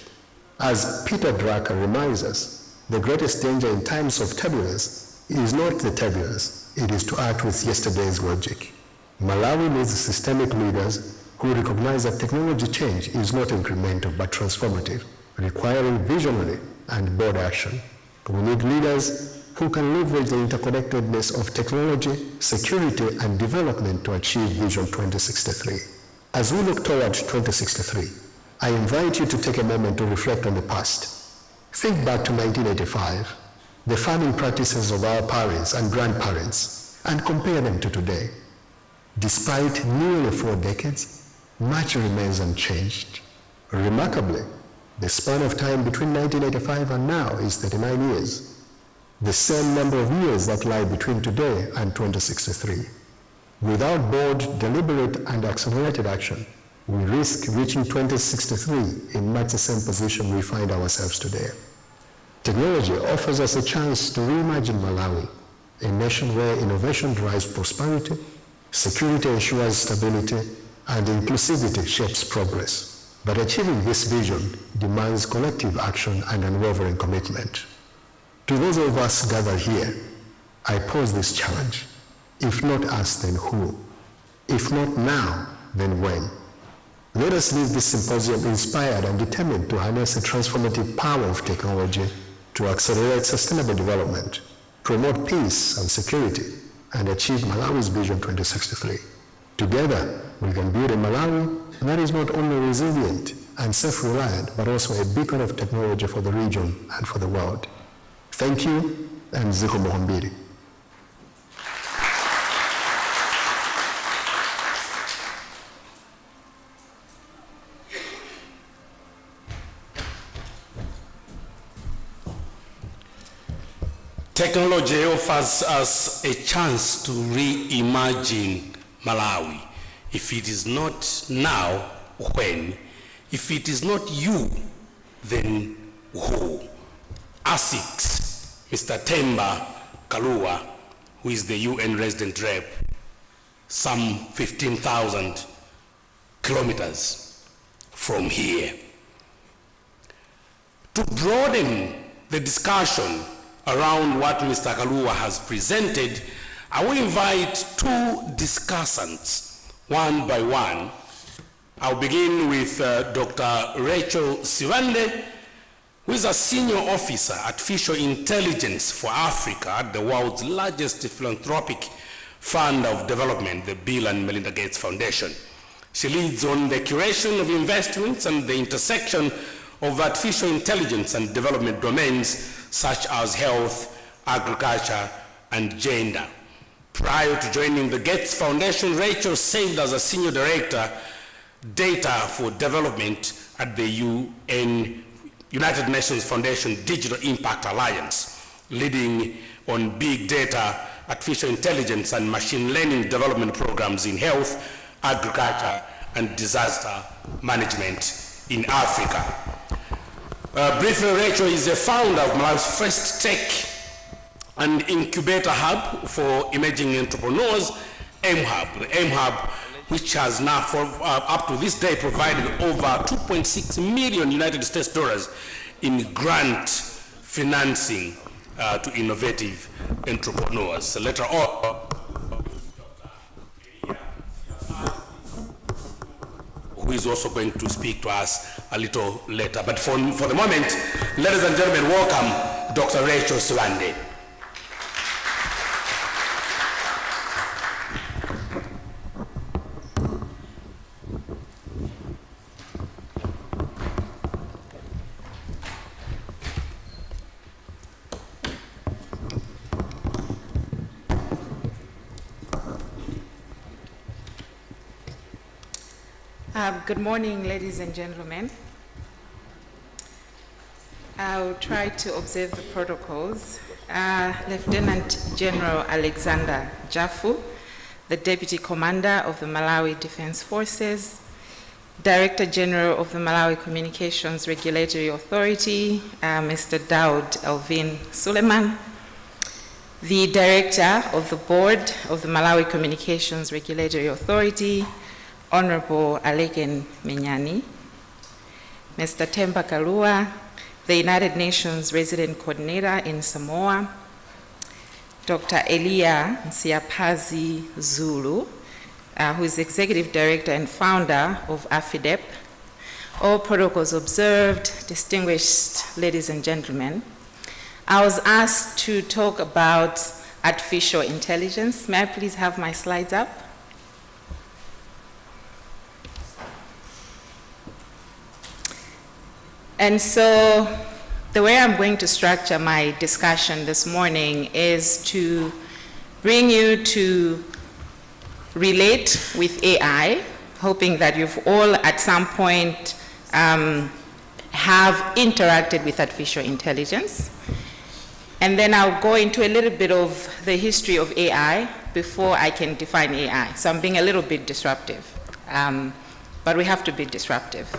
As Peter Drucker reminds us, the greatest danger in times of turbulence is not the turbulence, it is to act with yesterday's logic. Malawi needs systemic leaders who recognize that technology change is not incremental but transformative, requiring visionary and bold action. We need leaders who can leverage the interconnectedness of technology, security, and development to achieve Vision 2063. As we look toward 2063, I invite you to take a moment to reflect on the past. Think back to 1985, the farming practices of our parents and grandparents, and compare them to today. Despite nearly 4 decades, much remains unchanged. Remarkably, the span of time between 1985 and now is 39 years, the same number of years that lie between today and 2063. Without bold, deliberate, and accelerated action, we risk reaching 2063 in much the same position we find ourselves today. Technology offers us a chance to reimagine Malawi, a nation where innovation drives prosperity, security ensures stability, and inclusivity shapes progress. But achieving this vision demands collective action and unwavering commitment. To those of us gathered here, I pose this challenge. If not us, then who? If not now, then when? Let us leave this symposium inspired and determined to harness the transformative power of technology to accelerate sustainable development, promote peace and security, and achieve Malawi's Vision 2063. Together, we can build a Malawi that is not only resilient and self-reliant, but also a beacon of technology for the region and for the world. Thank you, and Ziko Mohambiri. Technology offers us a chance to reimagine Malawi. If it is not now, when? If it is not you, then who? ASICS, Mr. Temba Kalua, who is the UN resident rep, some 15,000 kilometers from here. To broaden the discussion around what Mr. Kalua has presented, I will invite two discussants, one by one. I'll begin with Dr. Rachel Siwande, who is a senior officer at Artificial Intelligence for Africa at the world's largest philanthropic fund of development, the Bill and Melinda Gates Foundation. She leads on the curation of investments and the intersection of artificial intelligence and development domains such as health, agriculture, and gender. Prior to joining the Gates Foundation, Rachel served as a senior director, data for development at the United Nations Foundation Digital Impact Alliance, leading on big data, artificial intelligence, and machine learning development programs in health, agriculture, and disaster management in Africa. Briefly, Rachel is the founder of Malawi's first tech and incubator hub for emerging entrepreneurs, MHub. The MHub, which has now, up to this day, provided over 2.6 million United States dollars in grant financing to innovative entrepreneurs. Later on, who is also going to speak to us a little later. But for the moment, ladies and gentlemen, welcome Dr. Rachel Siwande. Good morning, ladies and gentlemen. I'll try to observe the protocols. Lieutenant General Alexander Jafu, the Deputy Commander of the Malawi Defense Forces, Director General of the Malawi Communications Regulatory Authority, Mr. Daud Alvin Suleiman, the Director of the Board of the Malawi Communications Regulatory Authority, Honorable Alegen Menyani, Mr. Temba Kalua, the United Nations Resident Coordinator in Samoa, Dr. Elia Nsiapazi Zulu, who is Executive Director and Founder of AFIDEP. All protocols observed, distinguished ladies and gentlemen. I was asked to talk about artificial intelligence. May I please have my slides up? And so the way I'm going to structure my discussion this morning is to bring you to relate with AI, hoping that you've all at some point have interacted with artificial intelligence. And then I'll go into a little bit of the history of AI before I can define AI. So I'm being a little bit disruptive, but we have to be disruptive.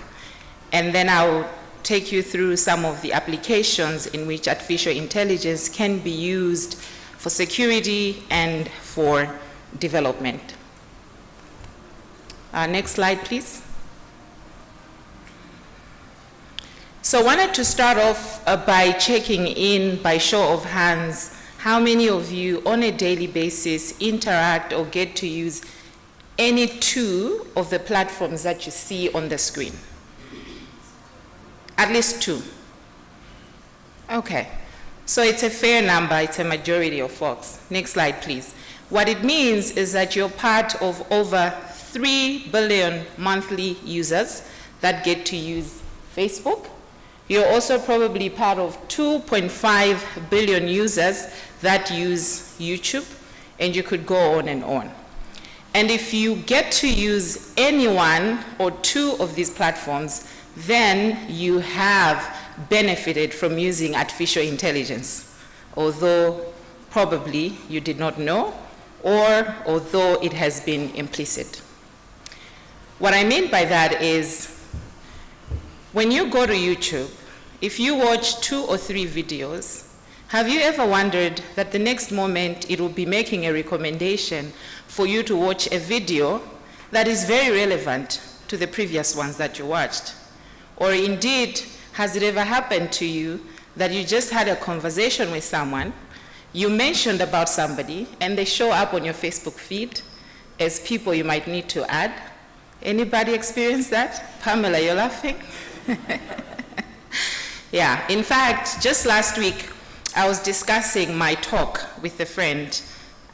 And then I'll take you through some of the applications in which artificial intelligence can be used for security and for development. Next slide, please. So I wanted to start off by checking in by show of hands, how many of you on a daily basis interact or get to use any two of the platforms that you see on the screen? At least two. Okay, so it's a fair number, it's a majority of folks. Next slide, please. What it means is that you're part of over 3 billion monthly users that get to use Facebook. You're also probably part of 2.5 billion users that use YouTube, and you could go on and on. And if you get to use any one or two of these platforms, then you have benefited from using artificial intelligence, although probably you did not know, or although it has been implicit. What I mean by that is, when you go to YouTube, if you watch 2 or 3 videos, have you ever wondered that the next moment it will be making a recommendation for you to watch a video that is very relevant to the previous ones that you watched? Or indeed, has it ever happened to you that you just had a conversation with someone, you mentioned about somebody, and they show up on your Facebook feed as people you might need to add? Anybody experience that? Pamela, you're laughing? Yeah, in fact, just last week, I was discussing my talk with a friend,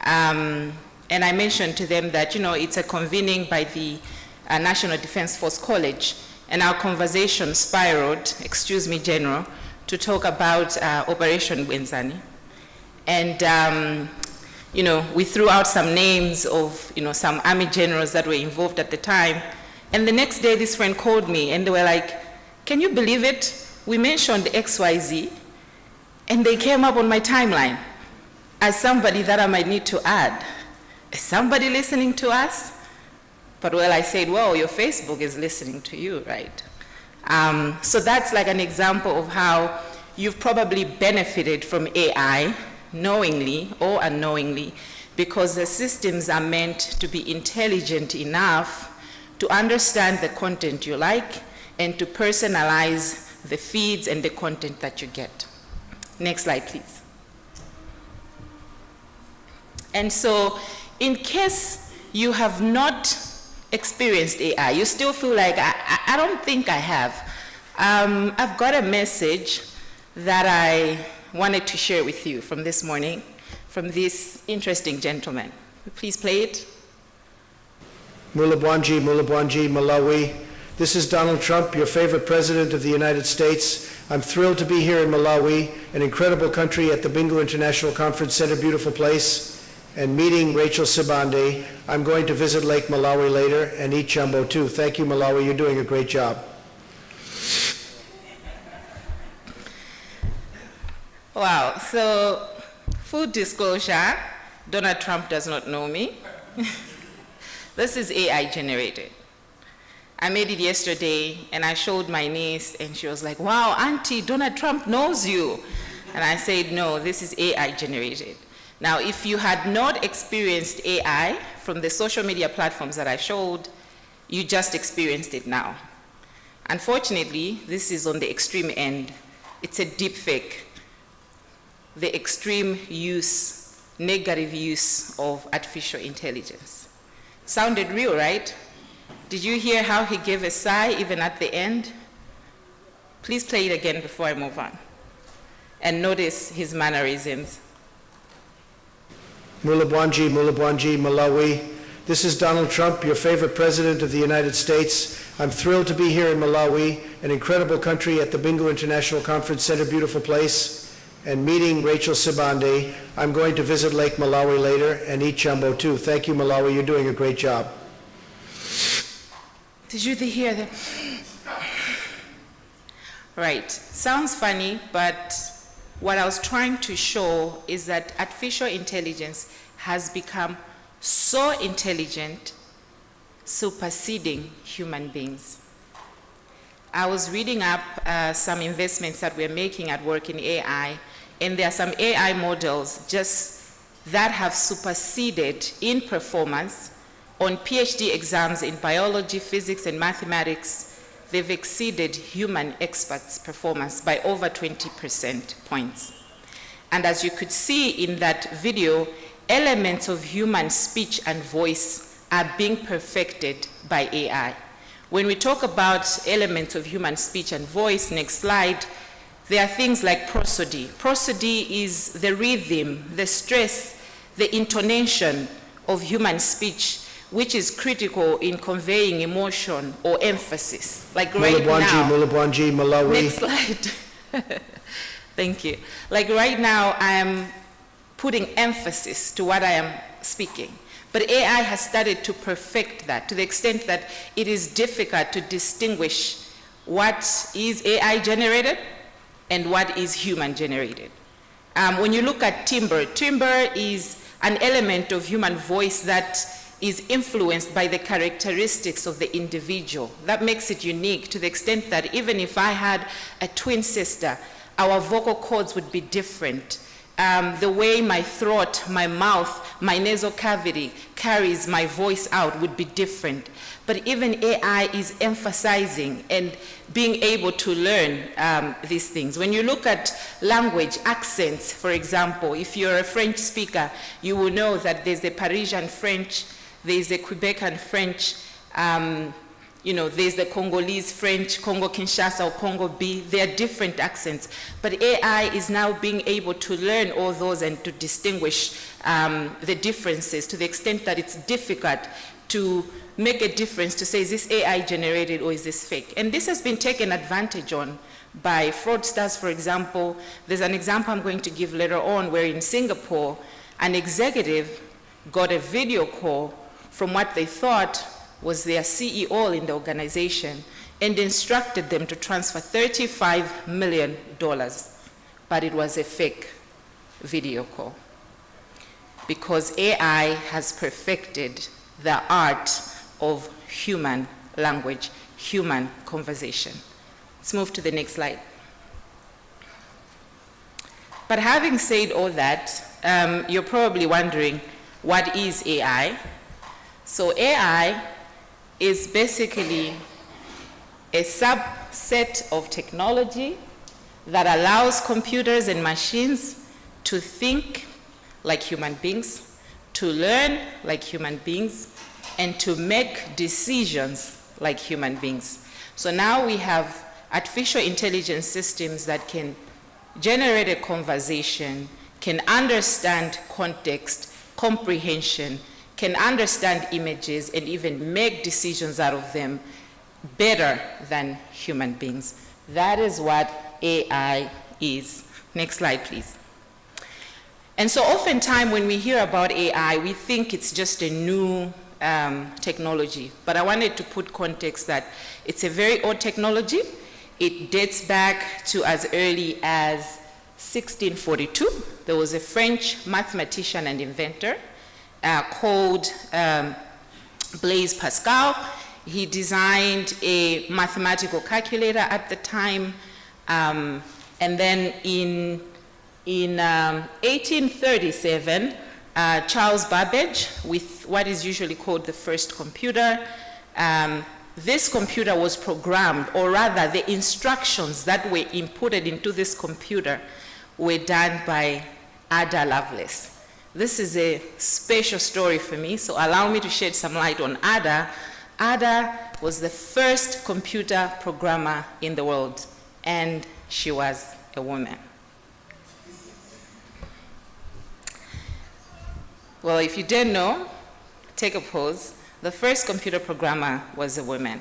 and I mentioned to them that, it's a convening by the National Defense Force College, and our conversation spiraled, excuse me, General, to talk about Operation Wenzani. And, we threw out some names of, some army generals that were involved at the time. And the next day, this friend called me, and they were like, can you believe it? We mentioned XYZ, and they came up on my timeline as somebody that I might need to add. Is somebody listening to us? But well, I said, well, your Facebook is listening to you, right? So that's like an example of how you've probably benefited from AI, knowingly or unknowingly, because the systems are meant to be intelligent enough to understand the content you like and to personalize the feeds and the content that you get. Next slide, please. And so, in case you have not experienced AI, you still feel like, I don't think I have. I've got a message that I wanted to share with you from this morning, from this interesting gentleman. Please play it. Mulabwanji, Malawi. This is Donald Trump, your favorite president of the United States. I'm thrilled to be here in Malawi, an incredible country, at the Bingu International Conference Center, beautiful place, and meeting Rachel Sibande. I'm going to visit Lake Malawi later and eat jumbo too. Thank you, Malawi. You're doing a great job. Wow, so full disclosure, Donald Trump does not know me. This is AI generated. I made it yesterday, and I showed my niece, and she was like, wow, Auntie, Donald Trump knows you. And I said, no, this is AI generated. Now, if you had not experienced AI from the social media platforms that I showed, you just experienced it now. Unfortunately, this is on the extreme end. It's a deep fake. The extreme use, negative use of artificial intelligence. Sounded real, right? Did you hear how he gave a sigh even at the end? Please play it again before I move on. And notice his mannerisms. Mulabwanji, Malawi. This is Donald Trump, your favorite president of the United States. I'm thrilled to be here in Malawi, an incredible country, at the Bingu International Conference Center, beautiful place, and meeting Rachel Sibande. I'm going to visit Lake Malawi later and eat jumbo too. Thank you, Malawi. You're doing a great job. Did you hear that? Right, sounds funny, but what I was trying to show is that artificial intelligence has become so intelligent, superseding human beings. I was reading up some investments that we're making at work in AI, and there are some AI models just that have superseded in performance on PhD exams in biology, physics, and mathematics. They've exceeded human experts' performance by over 20% points. And as you could see in that video, elements of human speech and voice are being perfected by AI. When we talk about elements of human speech and voice, next slide, there are things like prosody. Prosody is the rhythm, the stress, the intonation of human speech, which is critical in conveying emotion or emphasis. Like right now, Mulabwanji, Malawi. Next slide. Thank you. Like right now, I am putting emphasis to what I am speaking. But AI has started to perfect that to the extent that it is difficult to distinguish what is AI generated and what is human generated. When you look at timbre, timbre is an element of human voice that is influenced by the characteristics of the individual. That makes it unique to the extent that even if I had a twin sister, our vocal cords would be different. The way my throat, my mouth, my nasal cavity carries my voice out would be different. But even AI is emphasizing and being able to learn these things. When you look at language, accents, for example, if you're a French speaker, you will know that there's a Parisian French, there's a Quebecan French, there's the Congolese French, Congo Kinshasa or Congo B. They are different accents. But AI is now being able to learn all those and to distinguish the differences to the extent that it's difficult to make a difference to say, is this AI generated or is this fake? And this has been taken advantage on by fraudsters, for example. There's an example I'm going to give later on where in Singapore, an executive got a video call from what they thought was their CEO in the organization and instructed them to transfer $35 million, but it was a fake video call because AI has perfected the art of human language, human conversation. Let's move to the next slide. But having said all that, you're probably wondering, what is AI? So AI is basically a subset of technology that allows computers and machines to think like human beings, to learn like human beings, and to make decisions like human beings. So now we have artificial intelligence systems that can generate a conversation, can understand context, comprehension, can understand images and even make decisions out of them better than human beings. That is what AI is. Next slide, please. And so oftentimes when we hear about AI, we think it's just a new technology. But I wanted to put context that it's a very old technology. It dates back to as early as 1642. There was a French mathematician and inventor called Blaise Pascal. He designed a mathematical calculator at the time, and then in 1837, Charles Babbage, with what is usually called the first computer, this computer was programmed, or rather the instructions that were inputted into this computer were done by Ada Lovelace. This is a special story for me, so allow me to shed some light on Ada. Ada was the first computer programmer in the world, and she was a woman. Well, if you didn't know, take a pause. The first computer programmer was a woman.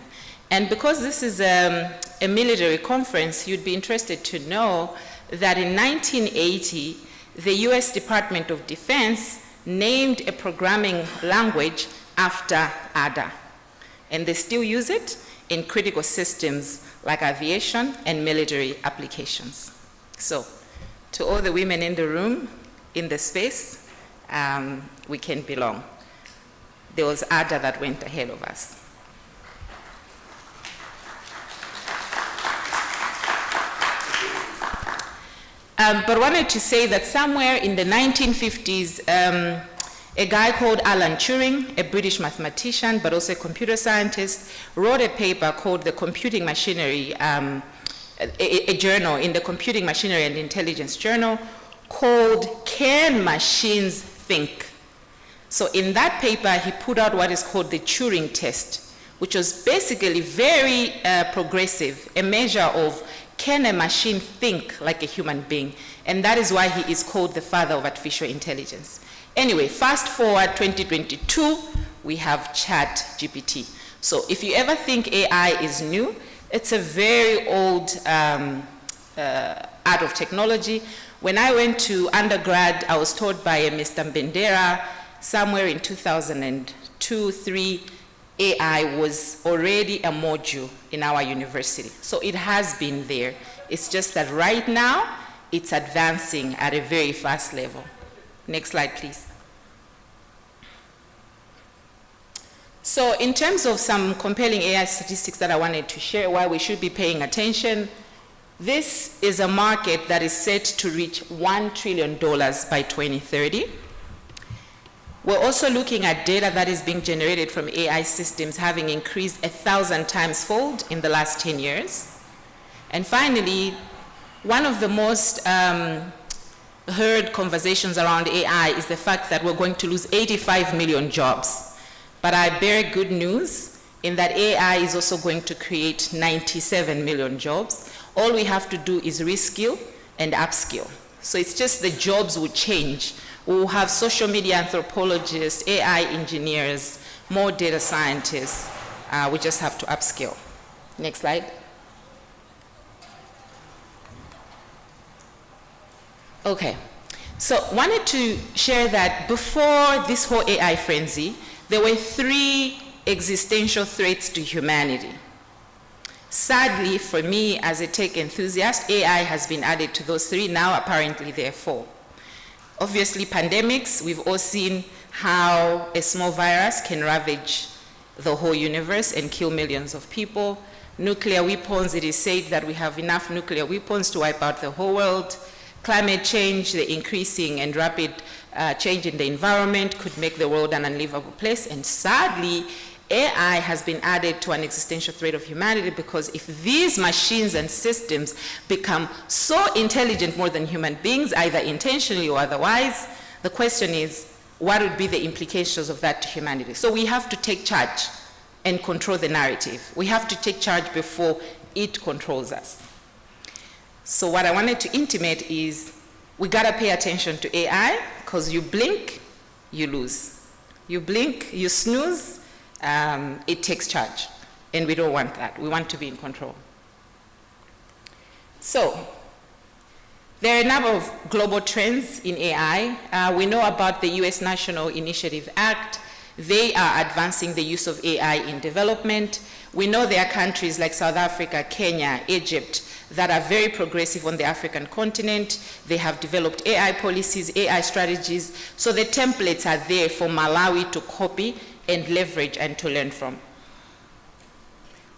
And because this is a military conference, you'd be interested to know that in 1980, the US Department of Defense named a programming language after Ada. And they still use it in critical systems like aviation and military applications. So, to all the women in the room, in the space, we can belong. There was Ada that went ahead of us. But wanted to say that somewhere in the 1950s, a guy called Alan Turing, a British mathematician, but also a computer scientist, wrote a paper called The Computing Machinery, a journal in the Computing Machinery and Intelligence Journal called Can Machines Think? So in that paper, he put out what is called the Turing test, which was basically very progressive, a measure of can a machine think like a human being? And that is why he is called the father of artificial intelligence. Anyway, fast forward 2022, we have ChatGPT. So if you ever think AI is new, it's a very old art of technology. When I went to undergrad, I was taught by a Mr. Mbendera somewhere in 2002-03, AI was already a module in our university. So it has been there. It's just that right now, it's advancing at a very fast level. Next slide, please. So in terms of some compelling AI statistics that I wanted to share, why we should be paying attention, this is a market that is set to reach $1 trillion by 2030. We're also looking at data that is being generated from AI systems having increased 1,000 times fold in the last 10 years. And finally, one of the most heard conversations around AI is the fact that we're going to lose 85 million jobs. But I bear good news in that AI is also going to create 97 million jobs. All we have to do is reskill and upskill. So it's just the jobs will change. We'll have social media anthropologists, AI engineers, more data scientists. We just have to upskill. Next slide. Okay, so wanted to share that before this whole AI frenzy, there were 3 existential threats to humanity. Sadly, for me as a tech enthusiast, AI has been added to those 3. Now apparently there are 4. Obviously, pandemics, we've all seen how a small virus can ravage the whole universe and kill millions of people. Nuclear weapons, it is said that we have enough nuclear weapons to wipe out the whole world. Climate change, the increasing and rapid change in the environment could make the world an unlivable place. And sadly, AI has been added to an existential threat of humanity because if these machines and systems become so intelligent more than human beings, either intentionally or otherwise, the question is, what would be the implications of that to humanity? So we have to take charge and control the narrative. We have to take charge before it controls us. So what I wanted to intimate is we gotta pay attention to AI because you blink, you lose. You blink, you snooze, it takes charge, and we don't want that. We want to be in control. So, there are a number of global trends in AI. We know about the US National Initiative Act. They are advancing the use of AI in development. We know there are countries like South Africa, Kenya, Egypt, that are very progressive on the African continent. They have developed AI policies, AI strategies, so the templates are there for Malawi to copy and leverage and to learn from.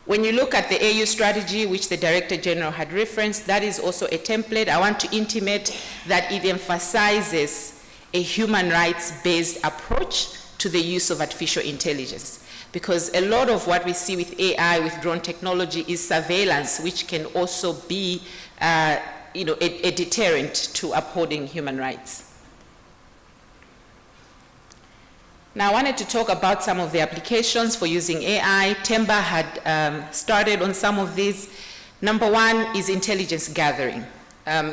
When you look at the AU strategy, which the Director General had referenced, that is also a template. I want to intimate that it emphasizes a human rights-based approach to the use of artificial intelligence. Because a lot of what we see with AI, with drone technology, is surveillance, which can also be a deterrent to upholding human rights. Now, I wanted to talk about some of the applications for using AI. Temba had started on some of these. Number 1 is intelligence gathering.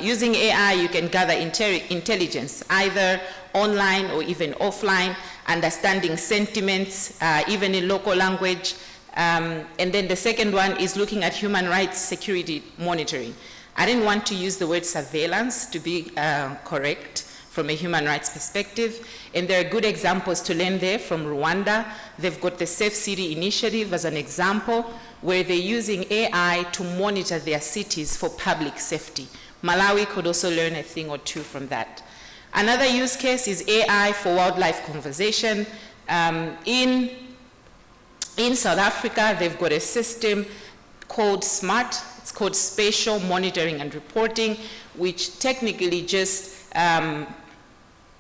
Using AI, you can gather intelligence, either online or even offline, understanding sentiments, even in local language. And then the second one is looking at human rights security monitoring. I didn't want to use the word surveillance to be correct from a human rights perspective. And there are good examples to learn there from Rwanda. They've got the Safe City Initiative as an example, where they're using AI to monitor their cities for public safety. Malawi could also learn a thing or two from that. Another use case is AI for wildlife conservation. In South Africa, they've got a system called SMART. It's called Spatial Monitoring and Reporting, which technically just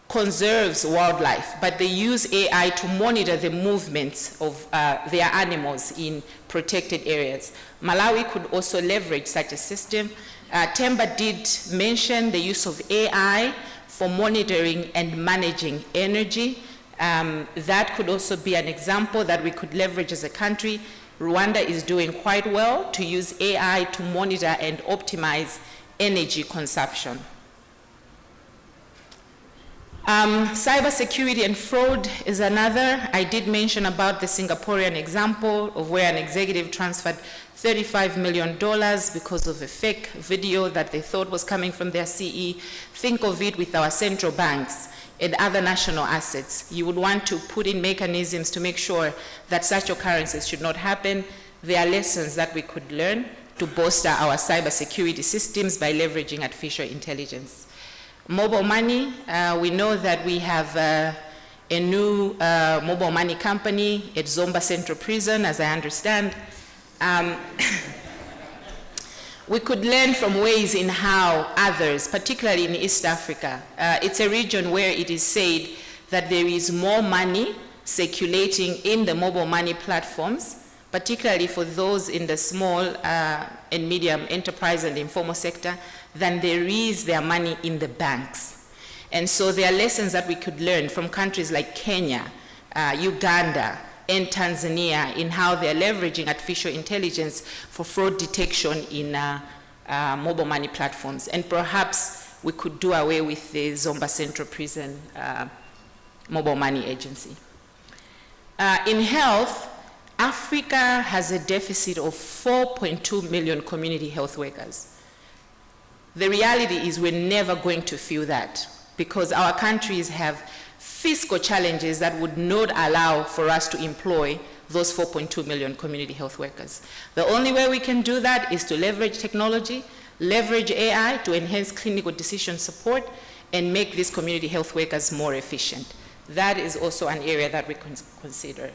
conserves wildlife, but they use AI to monitor the movements of their animals in protected areas. Malawi could also leverage such a system. Temba did mention the use of AI for monitoring and managing energy. That could also be an example that we could leverage as a country. Rwanda is doing quite well to use AI to monitor and optimize energy consumption. Cybersecurity and fraud is another. I did mention about the Singaporean example of where an executive transferred $35 million because of a fake video that they thought was coming from their CE. Think of it with our central banks and other national assets. You would want to put in mechanisms to make sure that such occurrences should not happen. There are lessons that we could learn to bolster our cybersecurity systems by leveraging artificial intelligence. Mobile money, we know that we have a new mobile money company at Zomba Central Prison, as I understand. We could learn from ways in how others, particularly in East Africa, it's a region where it is said that there is more money circulating in the mobile money platforms, particularly for those in the small and medium enterprise and informal sector, than there is their money in the banks. And so there are lessons that we could learn from countries like Kenya, Uganda, and Tanzania in how they're leveraging artificial intelligence for fraud detection in mobile money platforms. And perhaps we could do away with the Zomba Central Prison mobile money agency. In health, Africa has a deficit of 4.2 million community health workers. The reality is we're never going to fill that because our countries have fiscal challenges that would not allow for us to employ those 4.2 million community health workers. The only way we can do that is to leverage technology, leverage AI to enhance clinical decision support, and make these community health workers more efficient. That is also an area that we can consider.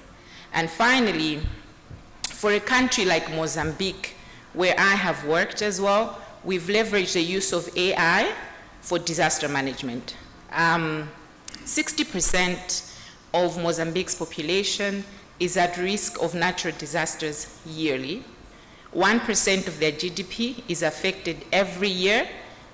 And finally, for a country like Mozambique, where I have worked as well, we've leveraged the use of AI for disaster management. 60% of Mozambique's population is at risk of natural disasters yearly. 1% of their GDP is affected every year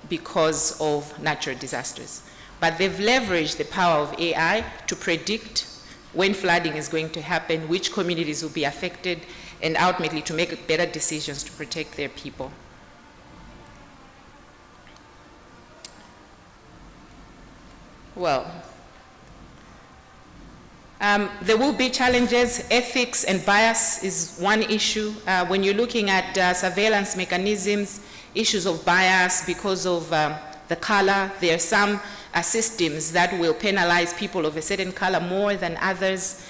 because of natural disasters. But they've leveraged the power of AI to predict when flooding is going to happen, which communities will be affected, and ultimately to make better decisions to protect their people. Well, there will be challenges. Ethics and bias is one issue. When you're looking at surveillance mechanisms, issues of bias because of the color, there are some systems that will penalize people of a certain color more than others.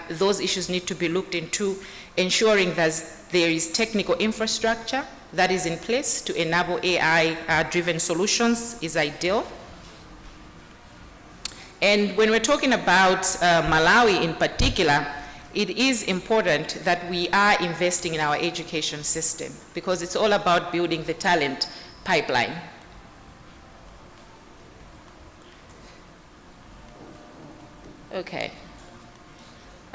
Those issues need to be looked into. Ensuring that there is technical infrastructure that is in place to enable AI-driven solutions is ideal. And when we're talking about Malawi in particular, it is important that we are investing in our education system because it's all about building the talent pipeline. Okay.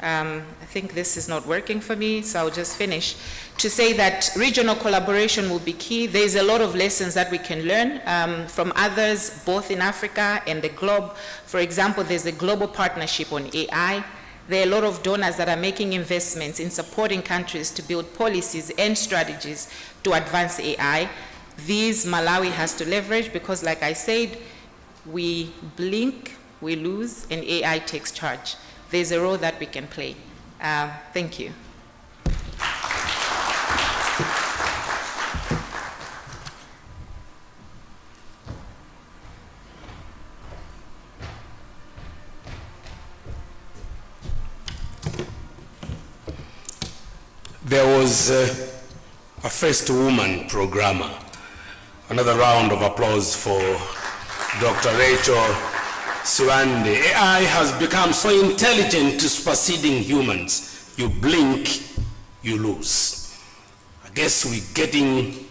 I think this is not working for me, so I'll just finish to say that regional collaboration will be key. There's a lot of lessons that we can learn from others, both in Africa and the globe. For example, there's a global partnership on AI. There are a lot of donors that are making investments in supporting countries to build policies and strategies to advance AI. These Malawi has to leverage because, like I said, we blink, we lose, and AI takes charge. There's a role that we can play. Thank you. there was a first woman programmer. Another round of applause for Dr. Rachel Siwande. AI has become so intelligent, superseding humans. You blink, you lose. I guess we're getting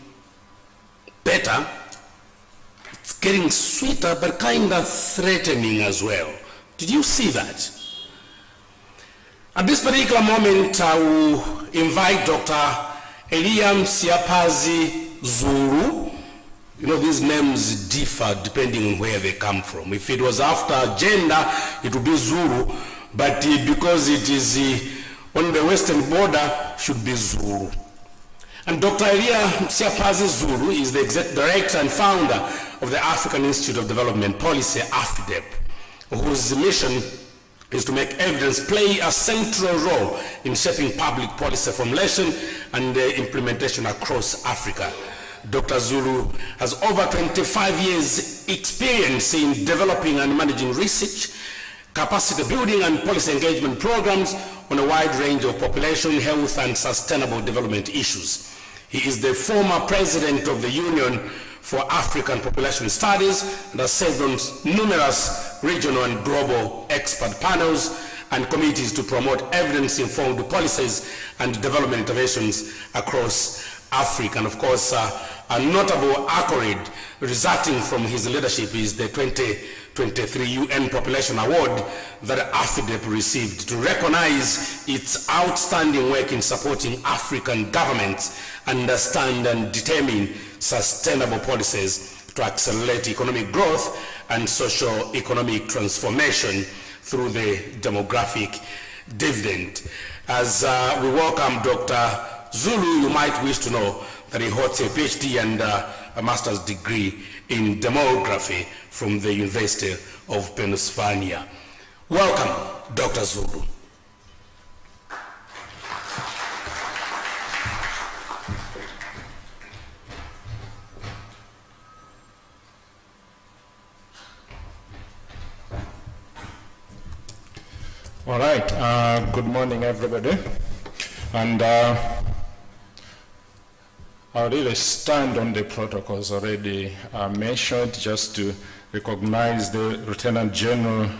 better. It's getting sweeter, but kind of threatening as well. Did you see that? At this particular moment, I will invite Dr. Eliam Siapazi Zulu. You know, these names differ depending on where they come from. If it was after gender, it would be Zulu, but because it is on the western border, should be Zulu. And Dr. Eliam Siapazi Zulu is the executive director and founder of the African Institute of Development Policy, AFDEP, whose mission is to make evidence play a central role in shaping public policy formulation and implementation across Africa. Dr. Zulu has over 25 years experience in developing and managing research, capacity building and policy engagement programs on a wide range of population, health and sustainable development issues. He is the former president of the Union for African Population Studies and has served on numerous regional and global expert panels and committees to promote evidence-informed policies and development interventions across Africa. And of course, a notable accolade resulting from his leadership is the 2023 UN Population Award that AFDEP received to recognize its outstanding work in supporting African governments understand and determine sustainable policies to accelerate economic growth and socio-economic transformation through the demographic dividend. As we welcome Dr. Zulu, you might wish to know that he holds a PhD and a master's degree in demography from the University of Pennsylvania. Welcome, Dr. Zulu. All right, good morning, everybody. And I'll really stand on the protocols already mentioned, just to recognize the Lieutenant General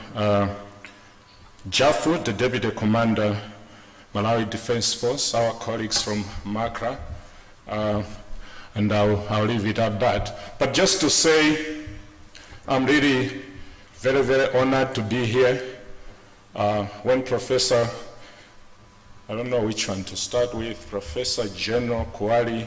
Jafu, the Deputy Commander, Malawi Defense Force, our colleagues from MACRA, and I'll leave it at that. But just to say, I'm really very, very honored to be here. When Professor, I don't know which one to start with, Professor General Kuali,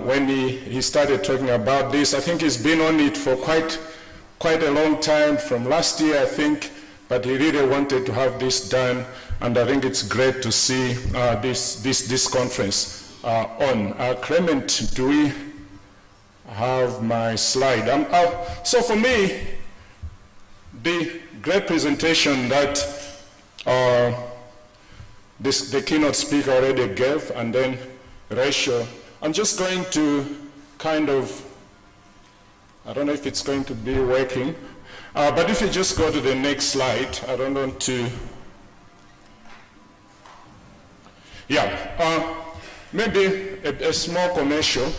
when he started talking about this, I think he's been on it for quite a long time, from last year, I think, but he really wanted to have this done, and I think it's great to see this conference on. Clement, do we have my slide? So for me, the great presentation that the keynote speaker already gave, and then Rachel, I'm just going to kind of, I don't know if it's going to be working, but if you just go to the next slide, I don't want to, maybe a small commercial.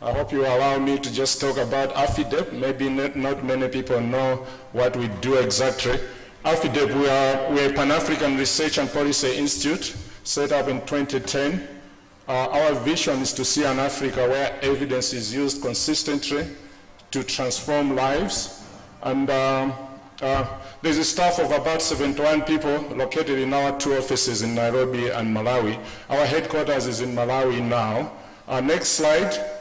I hope you allow me to just talk about AFDEP. Maybe not many people know what we do exactly. AFDEP, we're a Pan-African Research and Policy Institute set up in 2010. Our vision is to see an Africa where evidence is used consistently to transform lives. And there's a staff of about 71 people located in our two offices in Nairobi and Malawi. Our headquarters is in Malawi now. Next slide.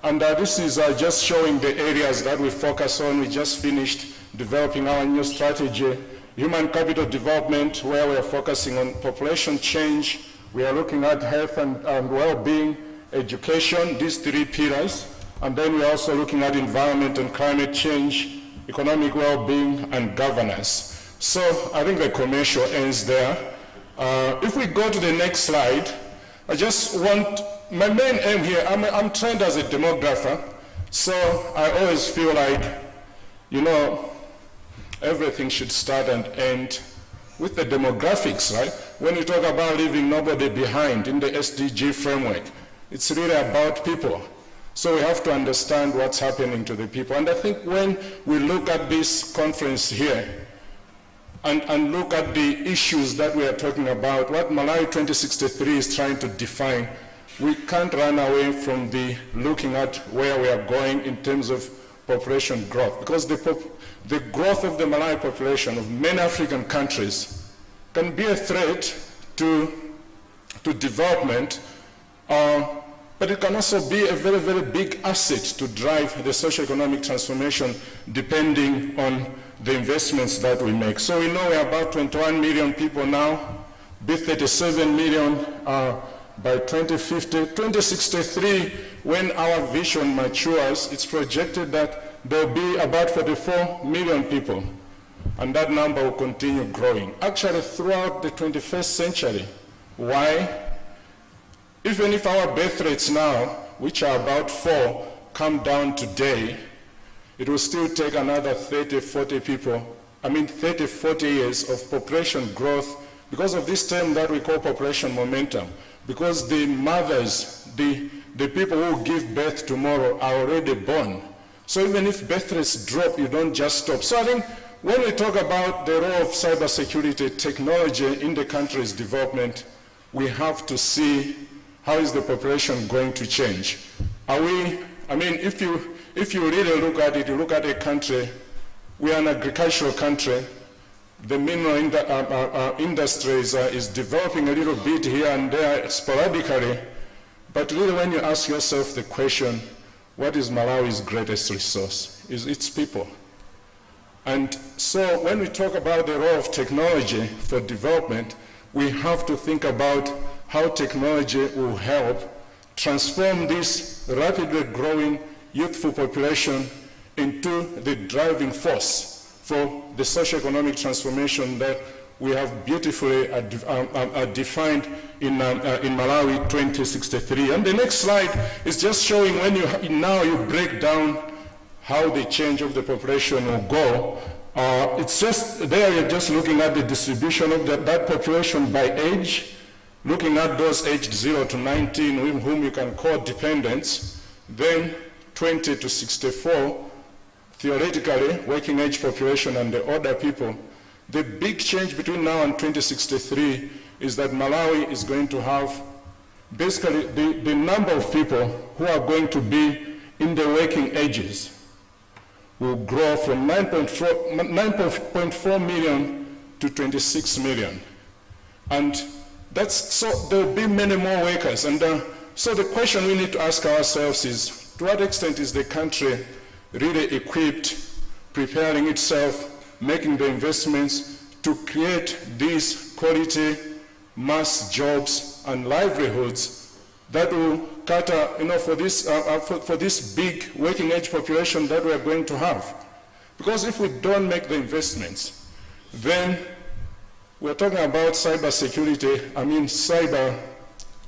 And this is just showing the areas that we focus on. We just finished developing our new strategy, human capital development, where we're focusing on population change. We are looking at health and well-being, education, these three pillars. And then we're also looking at environment and climate change, economic well-being, and governance. So I think the commercial ends there. If we go to the next slide, I just want, my main aim here, I'm trained as a demographer, so I always feel like, you know, everything should start and end with the demographics, right? when you talk about leaving nobody behind in the SDG framework, it's really about people. So we have to understand what's happening to the people. And I think when we look at this conference here and look at the issues that we are talking about, what Malawi 2063 is trying to define, we can't run away from the looking at where we are going in terms of population growth, because the growth of the Malawi population of many African countries can be a threat to development, but it can also be a very, very big asset to drive the socio-economic transformation depending on the investments that we make. So we know we are about 21 million people now, be 37 million by 2050. 2063, when our vision matures, it's projected that there will be about 44 million people, and that number will continue growing. Actually, throughout the 21st century. Why? Even if our birth rates now, which are about 4, come down today, it will still take another 30, 40 years of population growth because of this term that we call population momentum. Because the mothers, the people who give birth tomorrow are already born. So even if birth rates drop, you don't just stop. So I think when we talk about the role of cybersecurity technology in the country's development, we have to see how is the population going to change. If you really look at it, you look at a country, we are an agricultural country. The mineral industry is developing a little bit here and there sporadically, but really when you ask yourself the question, what is Malawi's greatest resource? Is its people. And so when we talk about the role of technology for development, we have to think about how technology will help transform this rapidly growing youthful population into the driving force for the socio-economic transformation that we have beautifully defined in Malawi 2063. And the next slide is just showing when you break down how the change of the population will go. It's just there, you're just looking at the distribution of that population by age, looking at those aged 0 to 19, whom you can call dependents, then 20 to 64, theoretically, working age population and the older people. The big change between now and 2063 is that Malawi is going to have basically the number of people who are going to be in the working ages will grow from 9.4 million to 26 million. And so there will be many more workers. And so the question we need to ask ourselves is, to what extent is the country really equipped, preparing itself, making the investments to create these quality mass jobs and livelihoods that will cater, for this big working age population that we are going to have. Because if we don't make the investments, then we're talking about cybersecurity.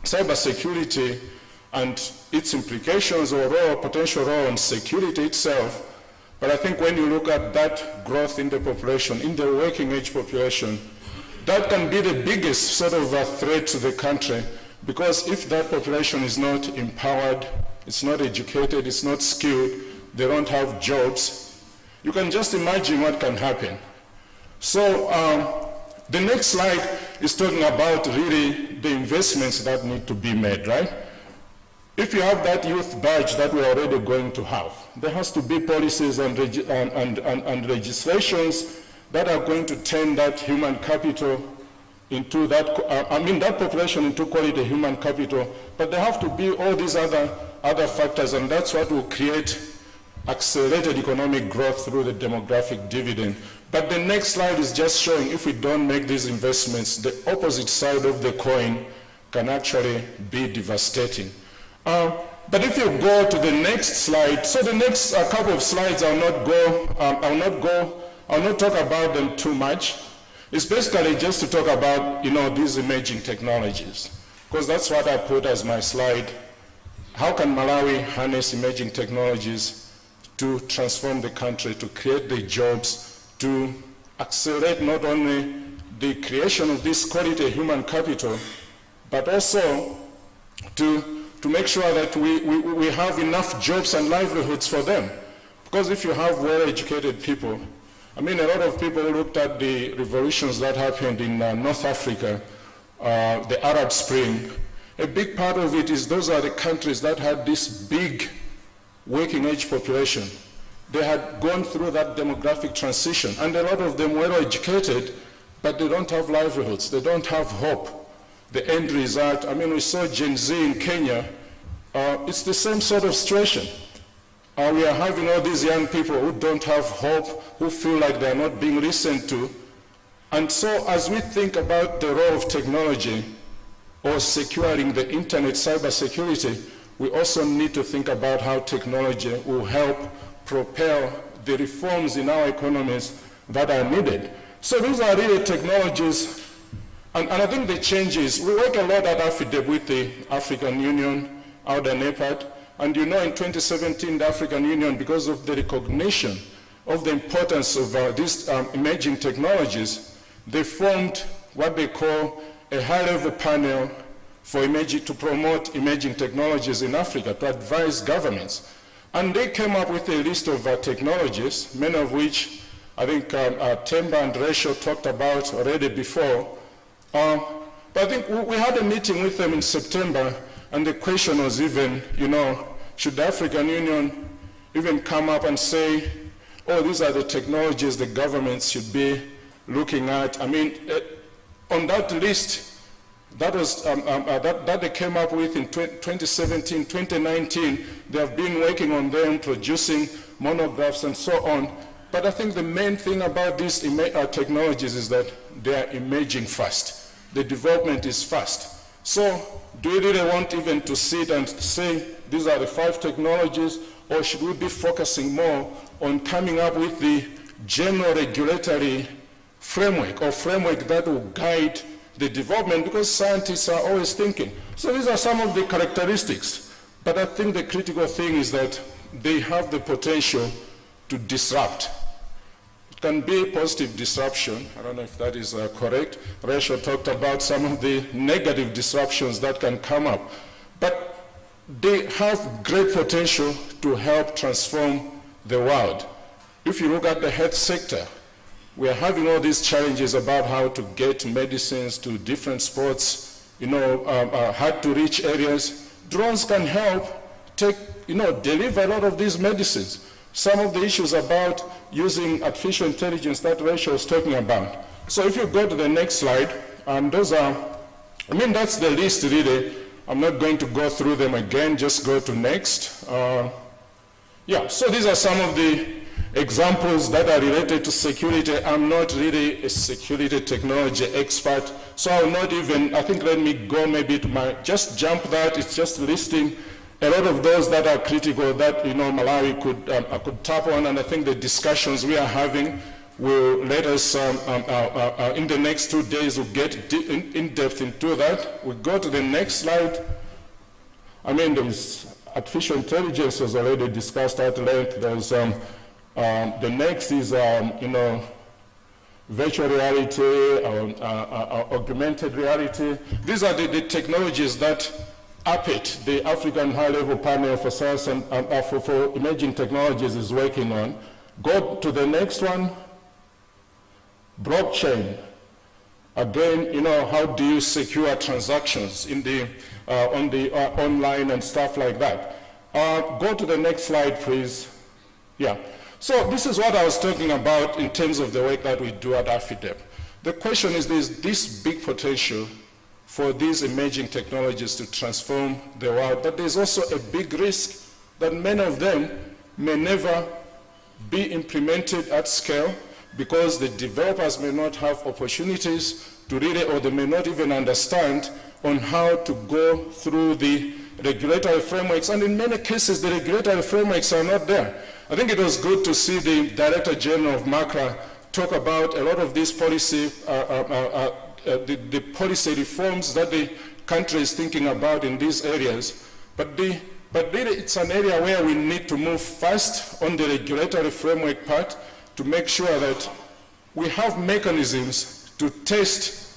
Cybersecurity and its implications or potential role on security itself. But I think when you look at that growth in the population, in the working age population, that can be the biggest sort of a threat to the country, because if that population is not empowered, it's not educated, it's not skilled, they don't have jobs, you can just imagine what can happen. So the next slide is talking about really the investments that need to be made, right? If you have that youth badge that we're already going to have, there has to be policies and legislations that are going to turn that human capital into that population into quality human capital. But there have to be all these other factors, and that's what will create accelerated economic growth through the demographic dividend. But the next slide is just showing if we don't make these investments, the opposite side of the coin can actually be devastating. But if you go to the next slide, so the next couple of slides, I'll not talk about them too much. It's basically just to talk about, these emerging technologies, because that's what I put as my slide. How can Malawi harness emerging technologies to transform the country, to create the jobs, to accelerate not only the creation of this quality human capital, but also to make sure that we have enough jobs and livelihoods for them. Because if you have well-educated people, I mean, a lot of people looked at the revolutions that happened in North Africa, the Arab Spring. A big part of it is those are the countries that had this big working age population. They had gone through that demographic transition, and a lot of them were educated, but they don't have livelihoods. They don't have hope. The end result, I mean, we saw Gen Z in Kenya. It's the same sort of situation. We are having all these young people who don't have hope, who feel like they're not being listened to. And so as we think about the role of technology or securing the internet cybersecurity, we also need to think about how technology will help propel the reforms in our economies that are needed. So these are really technologies, and I think the changes, we work a lot at AFIDEB with the African Union, out in NEPAD, and you know in 2017 the African Union, because of the recognition of the importance of these emerging technologies, they formed what they call a high-level panel for to promote emerging technologies in Africa, to advise governments. And they came up with a list of technologies, many of which I think Temba and Rachel talked about already before. But I think we had a meeting with them in September, and the question was even, you know, should the African Union even come up and say, oh, these are the technologies the governments should be looking at? I mean, on that list, that was that they came up with in 2017, 2019. They have been working on them, producing monographs and so on. But I think the main thing about these technologies is that they are emerging fast. The development is fast. So do we really want even to sit and say these are the 5 technologies, or should we be focusing more on coming up with the general regulatory framework or framework that will guide the development, because scientists are always thinking. So these are some of the characteristics, but I think the critical thing is that they have the potential to disrupt. It can be a positive disruption. I don't know if that is correct. Rachel talked about some of the negative disruptions that can come up, but they have great potential to help transform the world. If you look at the health sector, we are having all these challenges about how to get medicines to different spots, you know, hard to reach areas. Drones can help deliver a lot of these medicines. Some of the issues about using artificial intelligence that Rachel was talking about. So if you go to the next slide, those are, I mean, that's the list really. I'm not going to go through them again, just go to next. Yeah, so these are some of the examples that are related to security. I'm not really a security technology expert, so I'll not even, I think let me go maybe to just jump that. It's just listing a lot of those that are critical that, you know, Malawi could tap on, and I think the discussions we are having will let us, in the next 2 days, we'll get in depth into that. We go to the next slide. I mean, there's artificial intelligence was already discussed at length. There's the next is, you know, virtual reality, augmented reality. These are the technologies that APIT, the African High-Level Panel for Science and for Emerging Technologies, is working on. Go to the next one. Blockchain. Again, you know, how do you secure transactions in the online and stuff like that? Go to the next slide, please. Yeah. So this is what I was talking about in terms of the work that we do at AFIDEB. The question is, there's this big potential for these emerging technologies to transform the world, but there's also a big risk that many of them may never be implemented at scale because the developers may not have opportunities to really, or they may not even understand on how to go through the regulatory frameworks, and in many cases the regulatory frameworks are not there. I think it was good to see the Director General of MACRA talk about a lot of these policy, the policy reforms that the country is thinking about in these areas. But really it's an area where we need to move fast on the regulatory framework part to make sure that we have mechanisms to test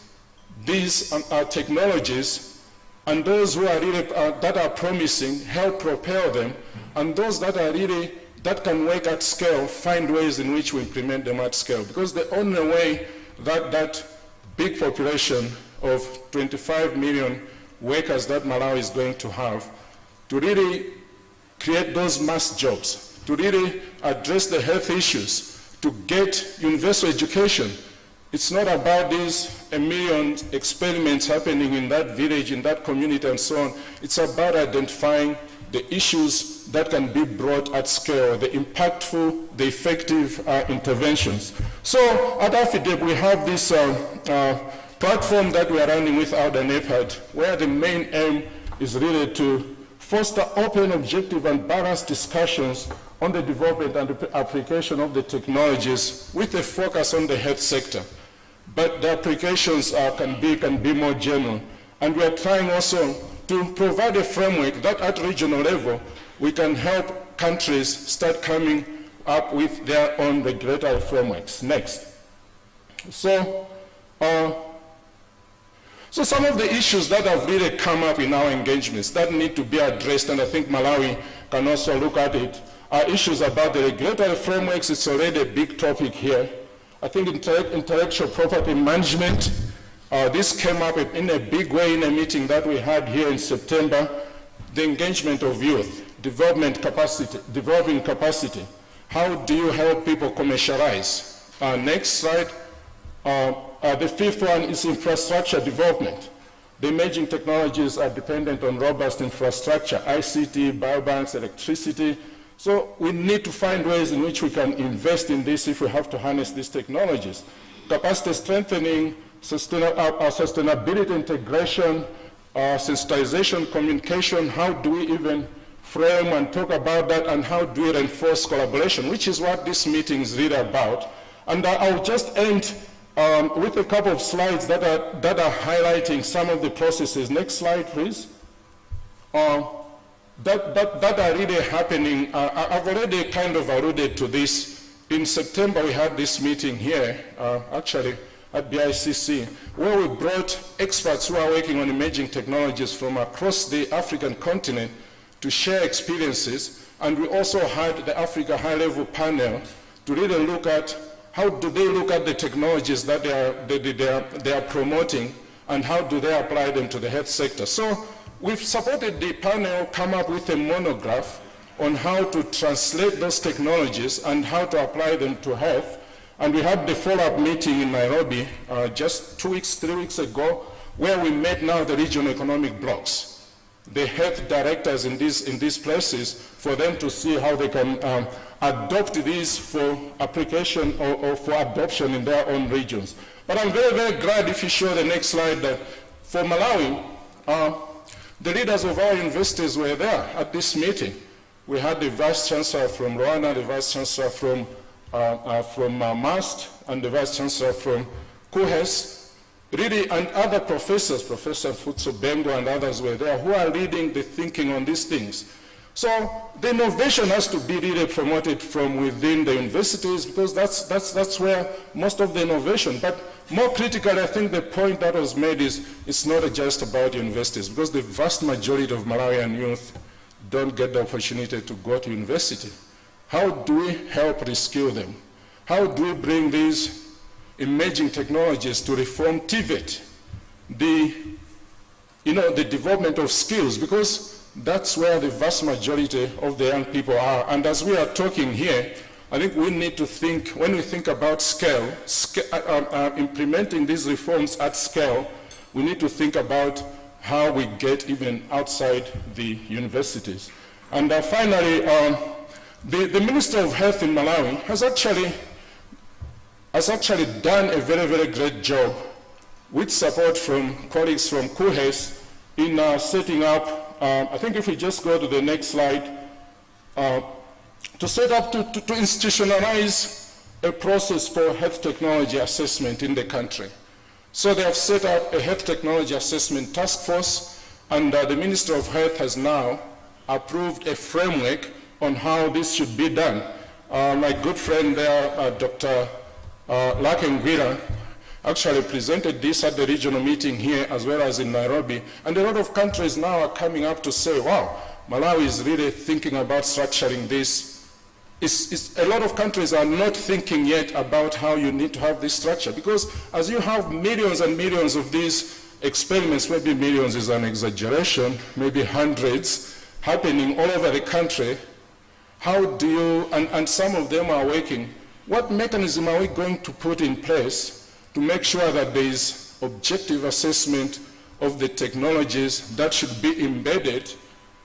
these technologies, and those who are really, that are promising, help propel them, and those that are really, that can work at scale, find ways in which we implement them at scale. Because the only way that that big population of 25 million workers that Malawi is going to have, to really create those mass jobs, to really address the health issues, to get universal education. It's not about these 1 million experiments happening in that village, in that community, and so on. It's about identifying the issues that can be brought at scale, the impactful, the effective interventions. So at AFIDEP, we have this platform that we are running with Alda NEPAD, where the main aim is really to foster open, objective, and balanced discussions on the development and the application of the technologies with a focus on the health sector. But the applications can be more general. And we are trying also to provide a framework that at regional level, we can help countries start coming up with their own regulatory frameworks. Next. So some of the issues that have really come up in our engagements that need to be addressed, and I think Malawi can also look at it, are issues about the regulatory frameworks. It's already a big topic here. I think intellectual property management, this came up in a big way in a meeting that we had here in September. The engagement of youth, developing capacity. How do you help people commercialize? Next slide. The fifth one is infrastructure development. The emerging technologies are dependent on robust infrastructure, ICT, biobanks, electricity. So we need to find ways in which we can invest in this if we have to harness these technologies. Capacity strengthening, sustainability integration, sensitization, communication, how do we even frame and talk about that, and how do we reinforce collaboration, which is what this meeting is really about. And I'll just end with a couple of slides that are highlighting some of the processes. Next slide, please. That are really happening. I've already kind of alluded to this. In September, we had this meeting here, actually at BICC, where we brought experts who are working on emerging technologies from across the African continent to share experiences. And we also had the Africa High-Level Panel to really look at how do they look at the technologies that they are promoting, and how do they apply them to the health sector. So we've supported the panel come up with a monograph on how to translate those technologies and how to apply them to health. And we had the follow-up meeting in Nairobi just 3 weeks ago, where we met now the regional economic blocks, the health directors in these places, for them to see how they can adopt these for application or for adoption in their own regions. But I'm very, very glad, if you show the next slide, that for Malawi, the leaders of our universities were there at this meeting. We had the Vice Chancellor from Rwanda, the Vice Chancellor from MAST, and the Vice Chancellor from KUHES, really, and other professors, Professor Futso Bengo and others were there, who are leading the thinking on these things. So the innovation has to be really promoted from within the universities, because that's where most of the innovation. But more critically, I think the point that was made is it's not just about universities, because the vast majority of Malawian youth don't get the opportunity to go to university. How do we help reskill them? How do we bring these emerging technologies to reform TVET, the development of skills, because that's where the vast majority of the young people are. And as we are talking here, I think we need to think, when we think about implementing these reforms at scale, we need to think about how we get even outside the universities. And finally, the Minister of Health in Malawi has actually done a very, very great job with support from colleagues from KUHES in setting up, I think if we just go to the next slide, to set up, to institutionalize a process for health technology assessment in the country. So they have set up a health technology assessment task force, and the Minister of Health has now approved a framework on how this should be done. My good friend there, Dr. Lakengwira, actually presented this at the regional meeting here as well as in Nairobi. And a lot of countries now are coming up to say, wow, Malawi is really thinking about structuring this. A lot of countries are not thinking yet about how you need to have this structure, because as you have millions and millions of these experiments, maybe millions is an exaggeration, maybe hundreds, happening all over the country, how do you, and some of them are working, what mechanism are we going to put in place to make sure that there is objective assessment of the technologies that should be embedded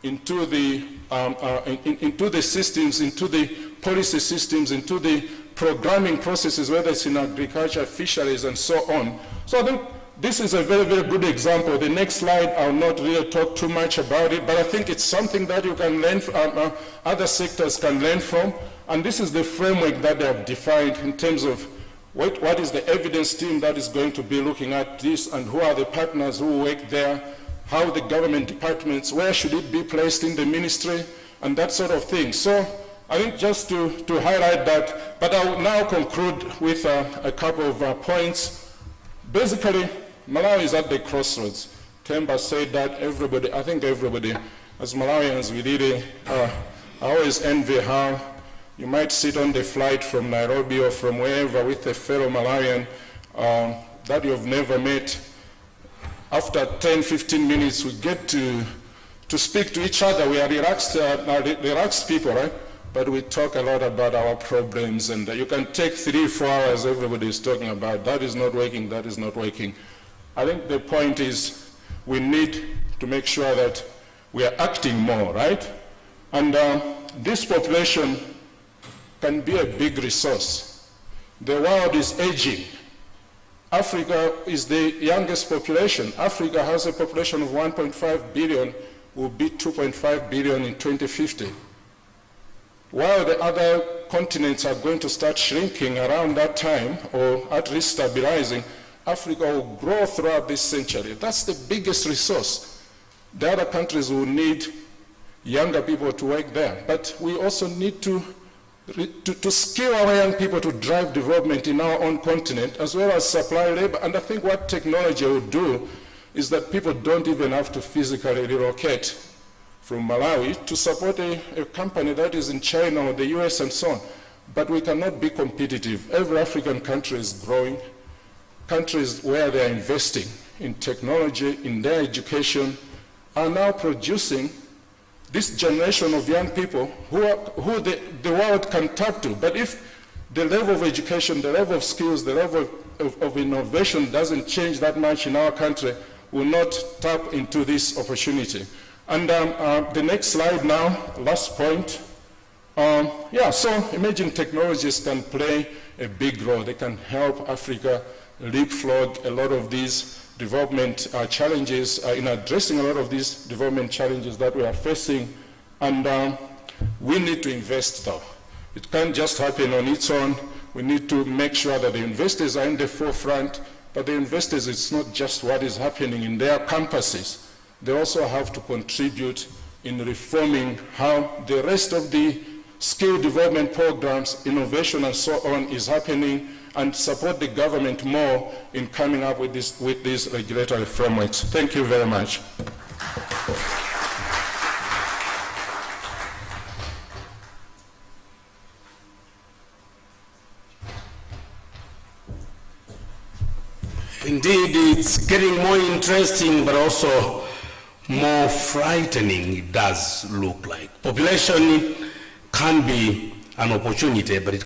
into the systems, into the policy systems, into the programming processes, whether it's in agriculture, fisheries, and so on. So I think this is a very, very good example. The next slide, I'll not really talk too much about it, but I think it's something that you can learn from, other sectors can learn from, and this is the framework that they have defined in terms of what is the evidence team that is going to be looking at this, and who are the partners who work there, how the government departments, where should it be placed in the ministry, and that sort of thing. So I think just to highlight that, but I will now conclude with a couple of points. Basically, Malawi is at the crossroads. Temba said that everybody, I think everybody, as Malawians, we really, I always envy how you might sit on the flight from Nairobi or from wherever with a fellow Malawian that you've never met. After 10, 15 minutes, we get to speak to each other. We are relaxed people, right? But we talk a lot about our problems, and you can take 3, 4 hours, everybody is talking about, that is not working, that is not working. I think the point is we need to make sure that we are acting more, right? And this population can be a big resource. The world is aging. Africa is the youngest population. Africa has a population of 1.5 billion, will be 2.5 billion in 2050. While the other continents are going to start shrinking around that time, or at least stabilizing, Africa will grow throughout this century. That's the biggest resource. The other countries will need younger people to work there. But we also need to skill our young people to drive development in our own continent, as well as supply labor. And I think what technology will do is that people don't even have to physically relocate from Malawi to support a company that is in China or the US and so on. But we cannot be competitive. Every African country is growing. Countries where they are investing in technology, in their education, are now producing this generation of young people who the world can tap to. But if the level of education, the level of skills, the level of innovation doesn't change that much in our country, we'll not tap into this opportunity. And the next slide now, last point. So emerging technologies can play a big role. They can help Africa leapfrog a lot of these development challenges, in addressing a lot of these development challenges that we are facing. And we need to invest though. It can't just happen on its own. We need to make sure that the investors are in the forefront, but the investors, it's not just what is happening in their campuses. They also have to contribute in reforming how the rest of the skill development programs, innovation and so on is happening, and support the government more in coming up with these regulatory frameworks. Thank you very much. Indeed, it's getting more interesting, but also more frightening, it does look like. Population can be an opportunity, but it